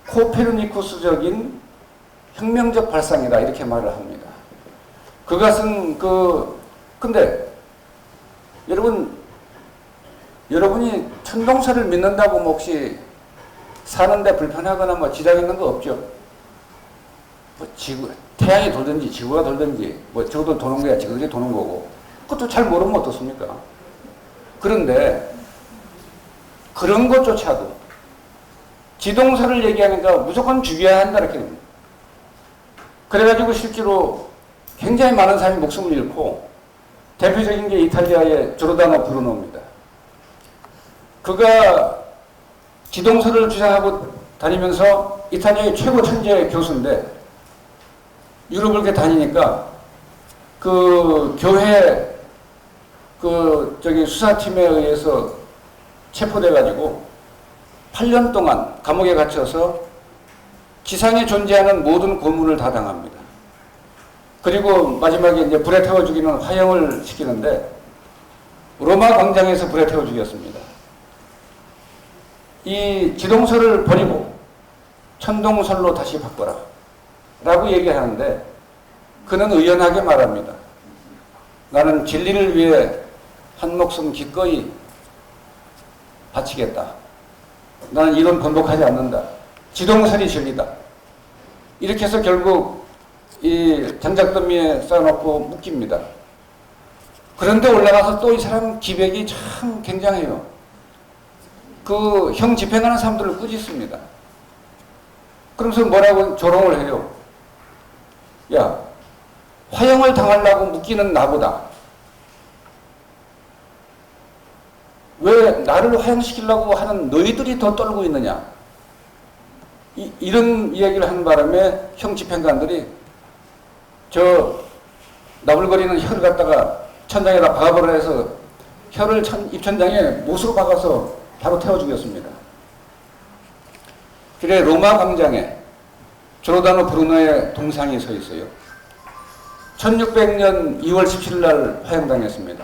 코페르니쿠스적인 혁명적 발상이다 이렇게 말을 합니다. 그것은 근데 여러분이 천동설을 믿는다고 뭐 혹시 사는데 불편하거나 뭐 지장 있는 거 없죠? 뭐 태양이 돌든지 지구가 돌든지 뭐 적어도 도는 거야 지구들이 도는 거고 그것도 잘 모르면 어떻습니까? 그런데 그런 것조차도 지동설을 얘기하니까 무조건 죽여야 한다 이렇게 됩니다. 그래가지고 실제로 굉장히 많은 사람이 목숨을 잃고 대표적인 게 이탈리아의 조르다노 브루노입니다. 그가 지동설을 주장하고 다니면서 이탈리아의 최고 천재 교수인데 유럽을 이렇게 다니니까 그 교회 수사팀에 의해서 체포돼가지고 8년 동안 감옥에 갇혀서 지상에 존재하는 모든 고문을 다 당합니다. 그리고 마지막에 이제 불에 태워 죽이는 화형을 시키는데 로마 광장에서 불에 태워 죽였습니다. 이 지동설을 버리고 천동설로 다시 바꿔라 라고 얘기하는데 그는 의연하게 말합니다. 나는 진리를 위해 한 목숨 기꺼이 바치겠다. 나는 이론 번복하지 않는다. 지동설이 진리다. 이렇게 해서 결국 이 장작더미에 쌓아놓고 묶입니다. 그런데 올라가서 또 이 사람 기백이 참 굉장해요. 그 형 집행하는 사람들을 꾸짖습니다. 그러면서 뭐라고 조롱을 해요. 야, 화형을 당하려고 묶이는 나보다 왜 나를 화형시키려고 하는 너희들이 더 떨고 있느냐. 이런 이야기를 하는 바람에 형 집행관들이 저 나불거리는 혀를 갖다가 천장에다 박아버려 해서 혀를 입천장에 못으로 박아서 바로 태워 죽였습니다. 그래 로마 광장에 조르다노 브루노의 동상이 서 있어요. 1600년 2월 17일 날 화형당했습니다.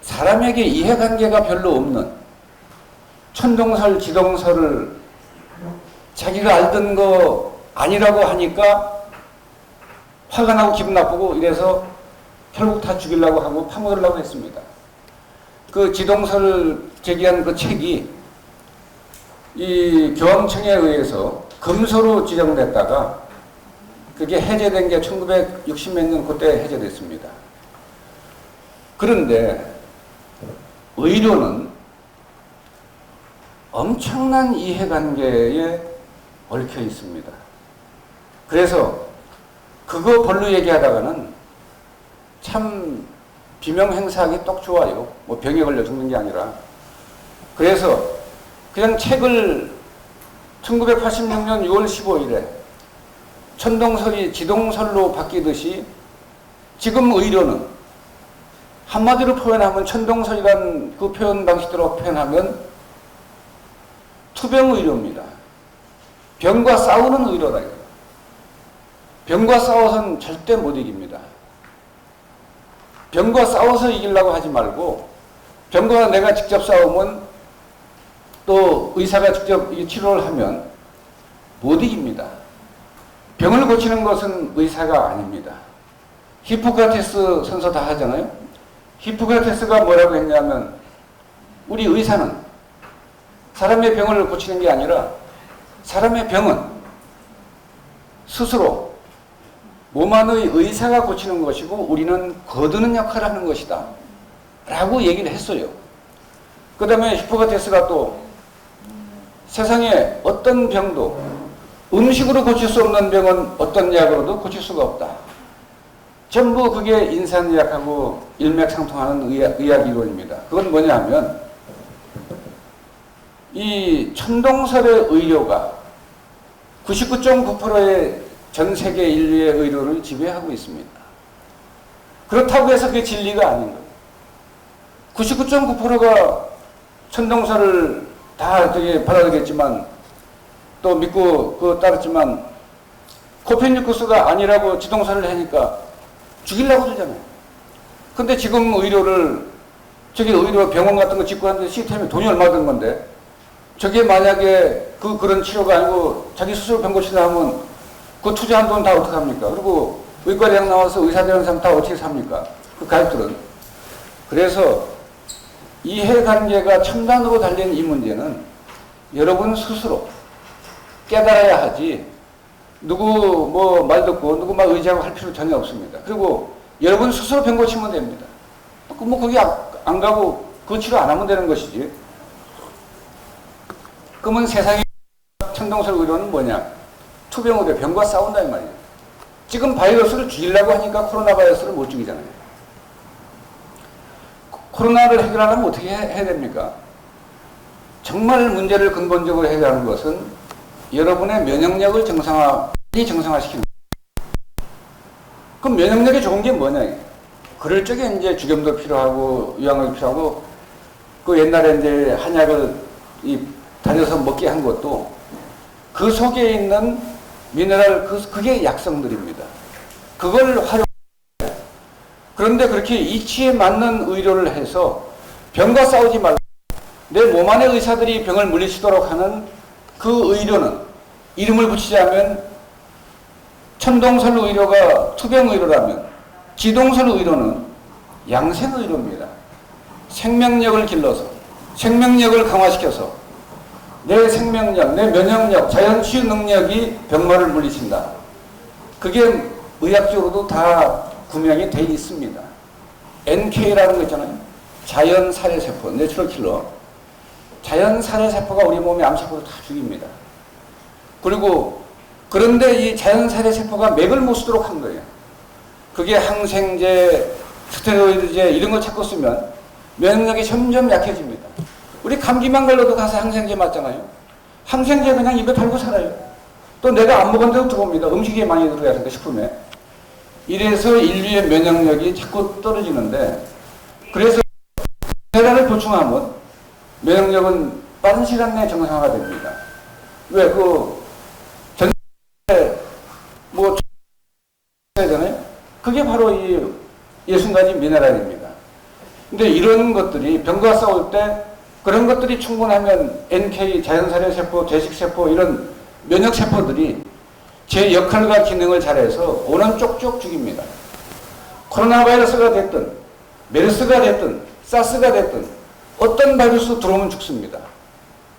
사람에게 이해관계가 별로 없는 천동설, 지동설을 자기가 알던 거 아니라고 하니까 화가 나고 기분 나쁘고 이래서 결국 다 죽이려고 하고 파묻으려고 했습니다. 그 지동설을 제기한 그 책이 이 교황청에 의해서 금소로 지정됐다가 그게 해제된 게 1960몇 년 그때 해제됐습니다. 그런데 의료는 엄청난 이해관계에 얽혀 있습니다. 그래서 그거 별로 얘기하다가는 참 비명행사하기 똑 좋아요. 뭐 병에 걸려 죽는 게 아니라. 그래서 그냥 책을 1986년 6월 15일에 천동설이 지동설로 바뀌듯이 지금 의료는 한마디로 표현하면 천동설이라는 그 표현 방식대로 표현하면 투병의료입니다. 병과 싸우는 의료다. 병과 싸워서는 절대 못 이깁니다. 병과 싸워서 이기려고 하지 말고 병과 내가 직접 싸우면 또 의사가 직접 치료를 하면 못 이깁니다. 병을 고치는 것은 의사가 아닙니다. 히포크라테스 선서 다 하잖아요. 히포크라테스가 뭐라고 했냐면 우리 의사는 사람의 병을 고치는 게 아니라 사람의 병은 스스로 몸 안의 의사가 고치는 것이고 우리는 거두는 역할을 하는 것이다 라고 얘기를 했어요. 그 다음에 히포크라테스가 또 세상에 어떤 병도 음식으로 고칠 수 없는 병은 어떤 약으로도 고칠 수가 없다. 전부 그게 인산의학하고 일맥상통하는 의학 이론입니다. 그건 뭐냐 하면 이 천동설의 의료가 99.9%의 전 세계 인류의 의료를 지배하고 있습니다. 그렇다고 해서 그게 진리가 아닌 거예요. 99.9%가 천동설을 다 되게 받아들였지만 또 믿고 그거 따랐지만 코페르니쿠스가 아니라고 지동설을 하니까 죽이려고 그러잖아요. 근데 지금 의료를 저기 의료 병원 같은 거 짓고 하는데 시스템이 돈이 얼마 든 건데 저게 만약에 그런 치료가 아니고 자기 스스로 병 고친다 하면 그 투자한 돈 다 어떡합니까? 그리고 의과대학 나와서 의사 되는 사람 다 어떻게 삽니까? 그 가족들은. 그래서 이해관계가 첨단으로 달린 이 문제는 여러분 스스로 깨달아야 하지 누구 뭐 말 듣고 누구 말 의지하고 할 필요 전혀 없습니다. 그리고 여러분 스스로 병 고치면 됩니다. 뭐 거기 안 가고 그 치료 안 하면 되는 것이지. 그러면 세상에 천동설 의료는 뭐냐? 투병의료, 병과 싸운다 이 말이에요. 지금 바이러스를 죽이려고 하니까 코로나 바이러스를 못 죽이잖아요. 코로나를 해결하려면 어떻게 해야 됩니까? 정말 문제를 근본적으로 해결하는 것은 여러분의 면역력을 정상화시키는 거예요. 그럼 면역력이 좋은 게 뭐냐? 그럴 적에 이제 주겸도 필요하고 유황도 필요하고 그 옛날에 이제 한약을 다녀서 먹게 한 것도 그 속에 있는 미네랄 그게 약성들입니다. 그걸 활용. 그런데 그렇게 이치에 맞는 의료를 해서 병과 싸우지 말고 내 몸 안의 의사들이 병을 물리치도록 하는 그 의료는 이름을 붙이자면 천동설 의료가 투병 의료라면 지동설 의료는 양생 의료입니다. 생명력을 길러서 생명력을 강화시켜서 내 생명력, 내 면역력, 자연치유 능력이 병마를 물리친다. 그게 의학적으로도 다 구명이 돼 있습니다. NK라는 거 있잖아요. 자연살해세포, 내추럴 킬러. 자연살해세포가 우리 몸의 암세포를 다 죽입니다. 그리고 그런데 이 자연살해세포가 맥을 못 쓰도록 한 거예요. 그게 항생제, 스테로이드제 이런 걸 자꾸 쓰면 면역력이 점점 약해집니다. 우리 감기만 걸려도 가서 항생제 맞잖아요. 항생제 그냥 입에 달고 살아요. 또 내가 안 먹은데도 들어옵니다. 음식에 많이 들어가니까 식품에. 이래서 인류의 면역력이 자꾸 떨어지는데 그래서 미네랄을 보충하면 면역력은 빠른 시간 내에 정상화가 됩니다. 왜? 뭐 해야 되나요? 그게 바로 이 60가지 미네랄입니다. 근데 이런 것들이 병과 싸울 때 그런 것들이 충분하면 NK, 자연살해세포, 제식세포 이런 면역세포들이 제 역할과 기능을 잘해서 오는 쪽쪽 죽입니다. 코로나 바이러스가 됐든 메르스가 됐든 사스가 됐든 어떤 바이러스 들어오면 죽습니다.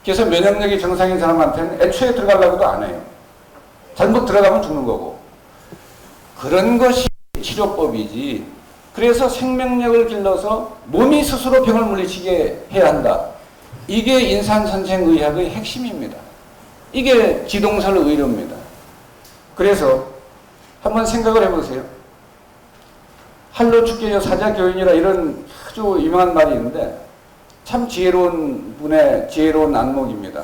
그래서 면역력이 정상인 사람한테는 애초에 들어가려고도 안 해요. 잘못 들어가면 죽는 거고. 그런 것이 치료법이지. 그래서 생명력을 길러서 몸이 스스로 병을 물리치게 해야 한다. 이게 인산선생의학의 핵심입니다. 이게 지동설 의료입니다. 그래서 한번 생각을 해보세요. 할로축계여 사자교인이라 이런 아주 유명한 말이 있는데 참 지혜로운 분의 지혜로운 안목입니다.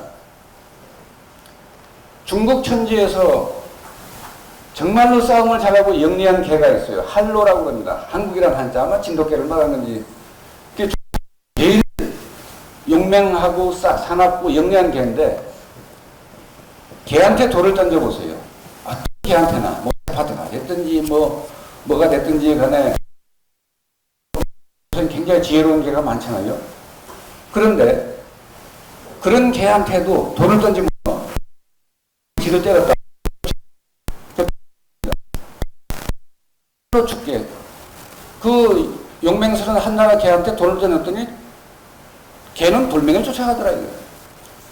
중국 천지에서 정말로 싸움을 잘하고 영리한 개가 있어요. 할로라고 합니다. 한국이란 한자 아마 진돗개를 말한 건지 제일 용맹하고 사납고 영리한 개인데 개한테 돌을 던져보세요. 개한테나 뭐 아파트가 됐든지 뭐가 됐든지 간에 굉장히 지혜로운 개가 많잖아요. 그런데 그런 개한테도 돌을 던지면 뒤를 때렸다. 죽게 그 용맹스러운 한나라 개한테 돌을 던졌더니 개는 돌멩이를 쫓아가더라고요.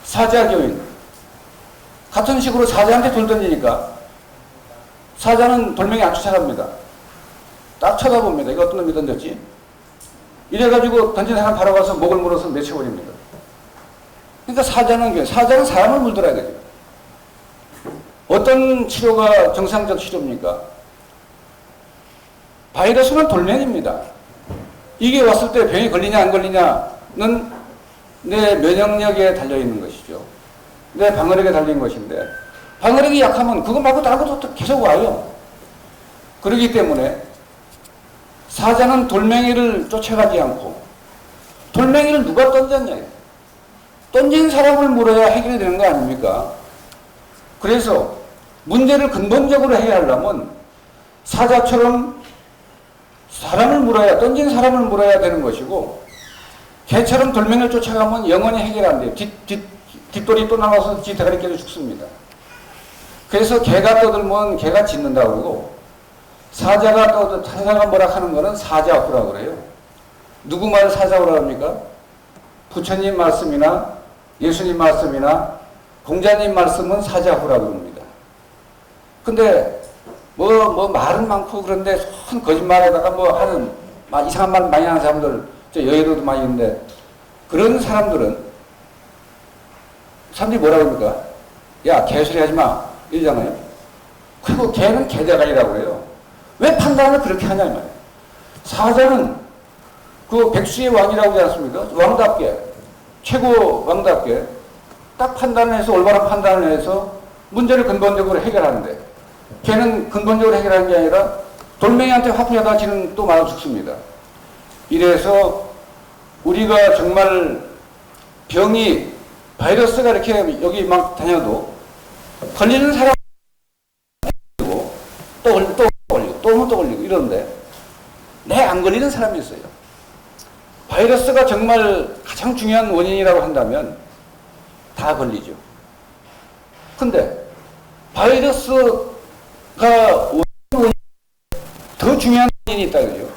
사자교인 같은 식으로 사자한테 돌 던지니까 사자는 돌멩이 안 쫓아갑니다. 딱 쳐다봅니다. 이거 어떤 놈이 던졌지? 이래가지고 던진 사람 바로 가서 목을 물어서 맺혀버립니다. 그러니까 사자는 사람을 물들어야 되죠. 어떤 치료가 정상적 치료입니까? 바이러스는 돌멩이입니다. 이게 왔을 때 병이 걸리냐 안 걸리냐는 내 면역력에 달려있는 것이죠. 내 방어력에 달린 것인데 방어력이 약하면 그거 말고 다른 것도 계속 와요. 그렇기 때문에 사자는 돌멩이를 쫓아가지 않고 돌멩이를 누가 던졌냐. 던진 사람을 물어야 해결이 되는 거 아닙니까? 그래서 문제를 근본적으로 해야 하려면 사자처럼 사람을 물어야, 던진 사람을 물어야 되는 것이고 개처럼 돌멩이를 쫓아가면 영원히 해결 안 돼요. 뒷돌이 또 나와서 지 대가리 깨져 죽습니다. 그래서 개가 떠들면 개가 짖는다고 그러고, 사자가 뭐라 하는 거는 사자후라고 그래요. 누구 말을 사자후라고 합니까? 부처님 말씀이나 예수님 말씀이나 공자님 말씀은 사자후라고 합니다. 근데 뭐 말은 많고 그런데 손 거짓말에다가 뭐 하는 이상한 말 많이 하는 사람들, 저 여의도도 많이 있는데, 그런 사람들이 뭐라고 합니까? 야, 개소리 하지 마. 이러잖아요. 그리고 개는 개대가리라고 그래요. 왜 판단을 그렇게 하냐, 이 말이에요. 사자는 그 백수의 왕이라고 하지 않습니까? 왕답게, 최고 왕답게 딱 판단을 해서, 올바른 판단을 해서 문제를 근본적으로 해결하는데, 개는 근본적으로 해결하는 게 아니라 돌멩이한테 화풀이하다 지는 또 맞아 죽습니다. 이래서 우리가 정말 병이, 바이러스가 이렇게 여기 막 다녀도 걸리는 사람 또 걸리고 이러는데 안 걸리는 사람이 있어요. 바이러스가 정말 가장 중요한 원인이라고 한다면 다 걸리죠. 근데 바이러스가 더 중요한 원인이 있다 그죠.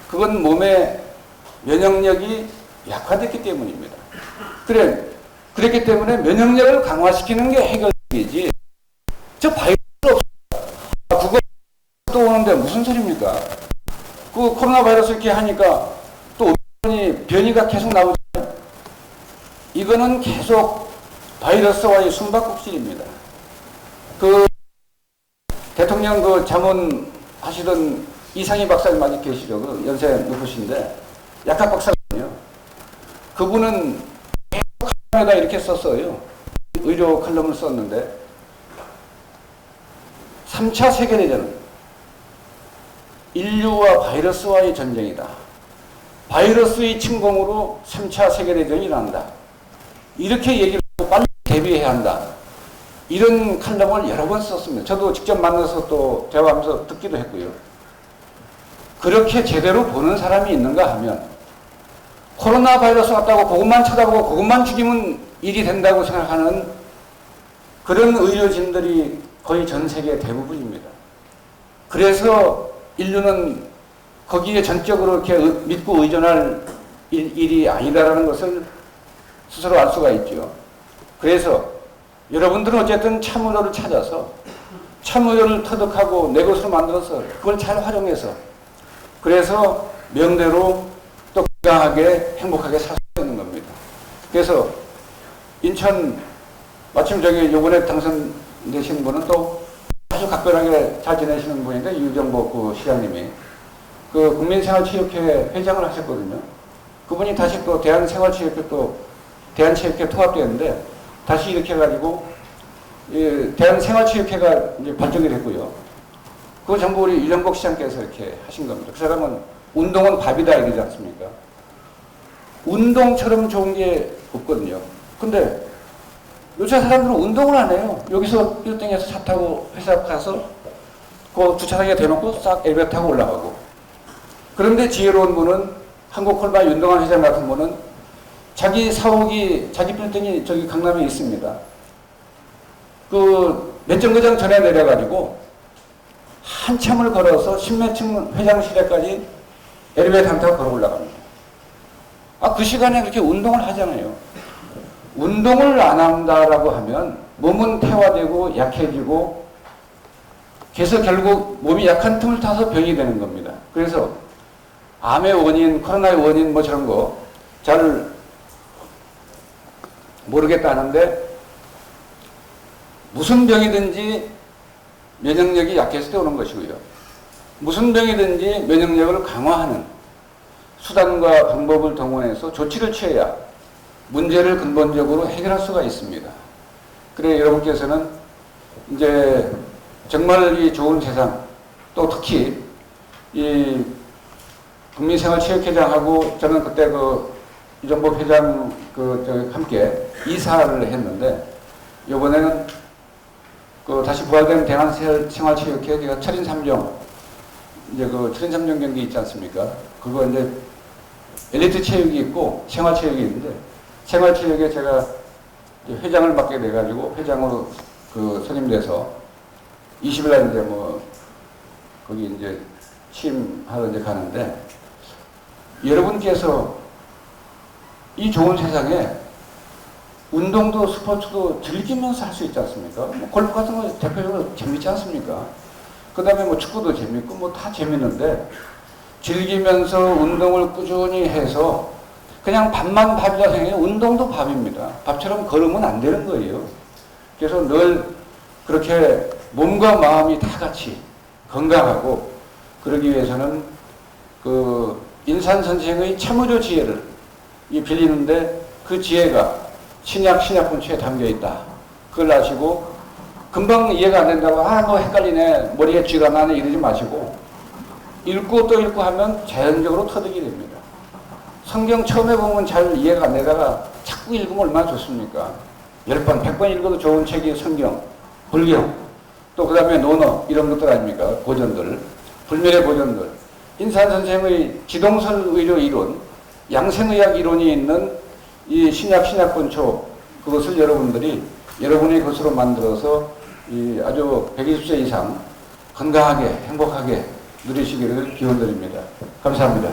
그건 몸의 면역력이 약화됐기 때문입니다. 그랬기 때문에 면역력을 강화시키는 게 해결이지. 저 바이러스 없어. 그거 또 오는데 무슨 소리입니까? 그 코로나 바이러스 이렇게 하니까 또 변이가 계속 나오잖아요. 이거는 계속 바이러스와의 숨바꼭질입니다. 그 대통령 그 자문 하시던 이상희 박사님 아직 계시죠? 그 연세 높으신데 약학 박사거든요. 그분은 칼럼에다 이렇게 썼어요. 의료 칼럼을 썼는데 3차 세계대전은 인류와 바이러스와의 전쟁이다. 바이러스의 침공으로 3차 세계대전이 일어난다. 이렇게 얘기를 하고 빨리 대비해야 한다. 이런 칼럼을 여러 번 썼습니다. 저도 직접 만나서 또 대화하면서 듣기도 했고요. 그렇게 제대로 보는 사람이 있는가 하면 코로나 바이러스 왔다고 그것만 쳐다보고 그것만 죽이면 일이 된다고 생각하는 그런 의료진들이 거의 전 세계 대부분입니다. 그래서 인류는 거기에 전적으로 이렇게 믿고 의존할 일이 아니다라는 것을 스스로 알 수가 있죠. 그래서 여러분들은 어쨌든 참의료를 찾아서 참의료를 터득하고 내 것으로 만들어서 그걸 잘 활용해서 그래서 명대로 또 건강하게 행복하게 살 수 있는 겁니다. 그래서 인천 마침 저기 요번에 당선되신 분은 또 아주 각별하게 잘 지내시는 분인데 유정복 그 시장님이 그 국민생활체육회 회장을 하셨거든요. 그분이 다시 또 대한생활체육회 또 대한체육회 통합되었는데 다시 이렇게 해가지고 대한생활체육회가 이제 발족이 됐고요. 그거 전부 우리 유정복 시장께서 이렇게 하신 겁니다. 그 사람은 운동은 밥이다 이러지 않습니까? 운동처럼 좋은 게 없거든요. 근데 요새 사람들은 운동을 안 해요. 여기서 1등에서 차 타고 회사 가서 그 주차장에 대놓고 싹 엘리베이터 타고 올라가고. 그런데 지혜로운 분은 한국콜바 윤동환 회장 같은 분은 자기 사옥이 자기 빌딩이 저기 강남에 있습니다. 그 몇 정거장 전에 내려가지고 한참을 걸어서 10몇 층 회장실에까지 엘리베이터 한 타고 걸어 올라갑니다. 그 시간에 그렇게 운동을 하잖아요. 운동을 안 한다라고 하면 몸은 퇴화되고 약해지고 그래서 결국 몸이 약한 틈을 타서 병이 되는 겁니다. 그래서 암의 원인, 코로나의 원인 뭐 저런 거 잘 모르겠다 하는데 무슨 병이든지 면역력이 약해서 오는 것이고요. 무슨 병이든지 면역력을 강화하는 수단과 방법을 동원해서 조치를 취해야 문제를 근본적으로 해결할 수가 있습니다. 그래 여러분께서는 이제 정말 이 좋은 세상 또 특히 이 국민생활체육회장하고 저는 그때 그 유정복 회장 함께 이사를 했는데 이번에는 그 다시 부활된 대한생활체육회 제가 철인 3종 이제 그 철인 3종 경기 있지 않습니까? 그거 이제 엘리트 체육이 있고 생활체육이 있는데 생활체육에 제가 이제 회장을 맡게 돼가지고 회장으로 그 선임돼서 20일 날 이제 뭐 거기 이제 취임하러 이제 가는데 여러분께서 이 좋은 세상에 운동도 스포츠도 즐기면서 할 수 있지 않습니까? 뭐 골프 같은 거 대표적으로 재밌지 않습니까? 그 다음에 뭐 축구도 재밌고 뭐 다 재밌는데 즐기면서 운동을 꾸준히 해서 그냥 밥만 밥이라 생각해 운동도 밥입니다. 밥처럼 걸으면 안 되는 거예요. 그래서 늘 그렇게 몸과 마음이 다 같이 건강하고 그러기 위해서는 그 인산 선생의 참의료 지혜를 빌리는데 그 지혜가 신약본초에 담겨 있다. 그걸 아시고 금방 이해가 안 된다고 너 헷갈리네 머리에 쥐가 나네 이러지 마시고 읽고 또 읽고 하면 자연적으로 터득이 됩니다. 성경 처음에 보면 잘 이해가 안 되다가 자꾸 읽으면 얼마나 좋습니까? 10번, 100번 읽어도 좋은 책이 성경, 불경, 또 그 다음에 논어 이런 것들 아닙니까? 고전들, 불멸의 고전들. 인산 선생의 지동설 의료 이론, 양생의학 이론이 있는 이 신약본초 그것을 여러분들이 여러분의 것으로 만들어서 이 아주 120세 이상 건강하게 행복하게 누리시기를 기원드립니다. 감사합니다.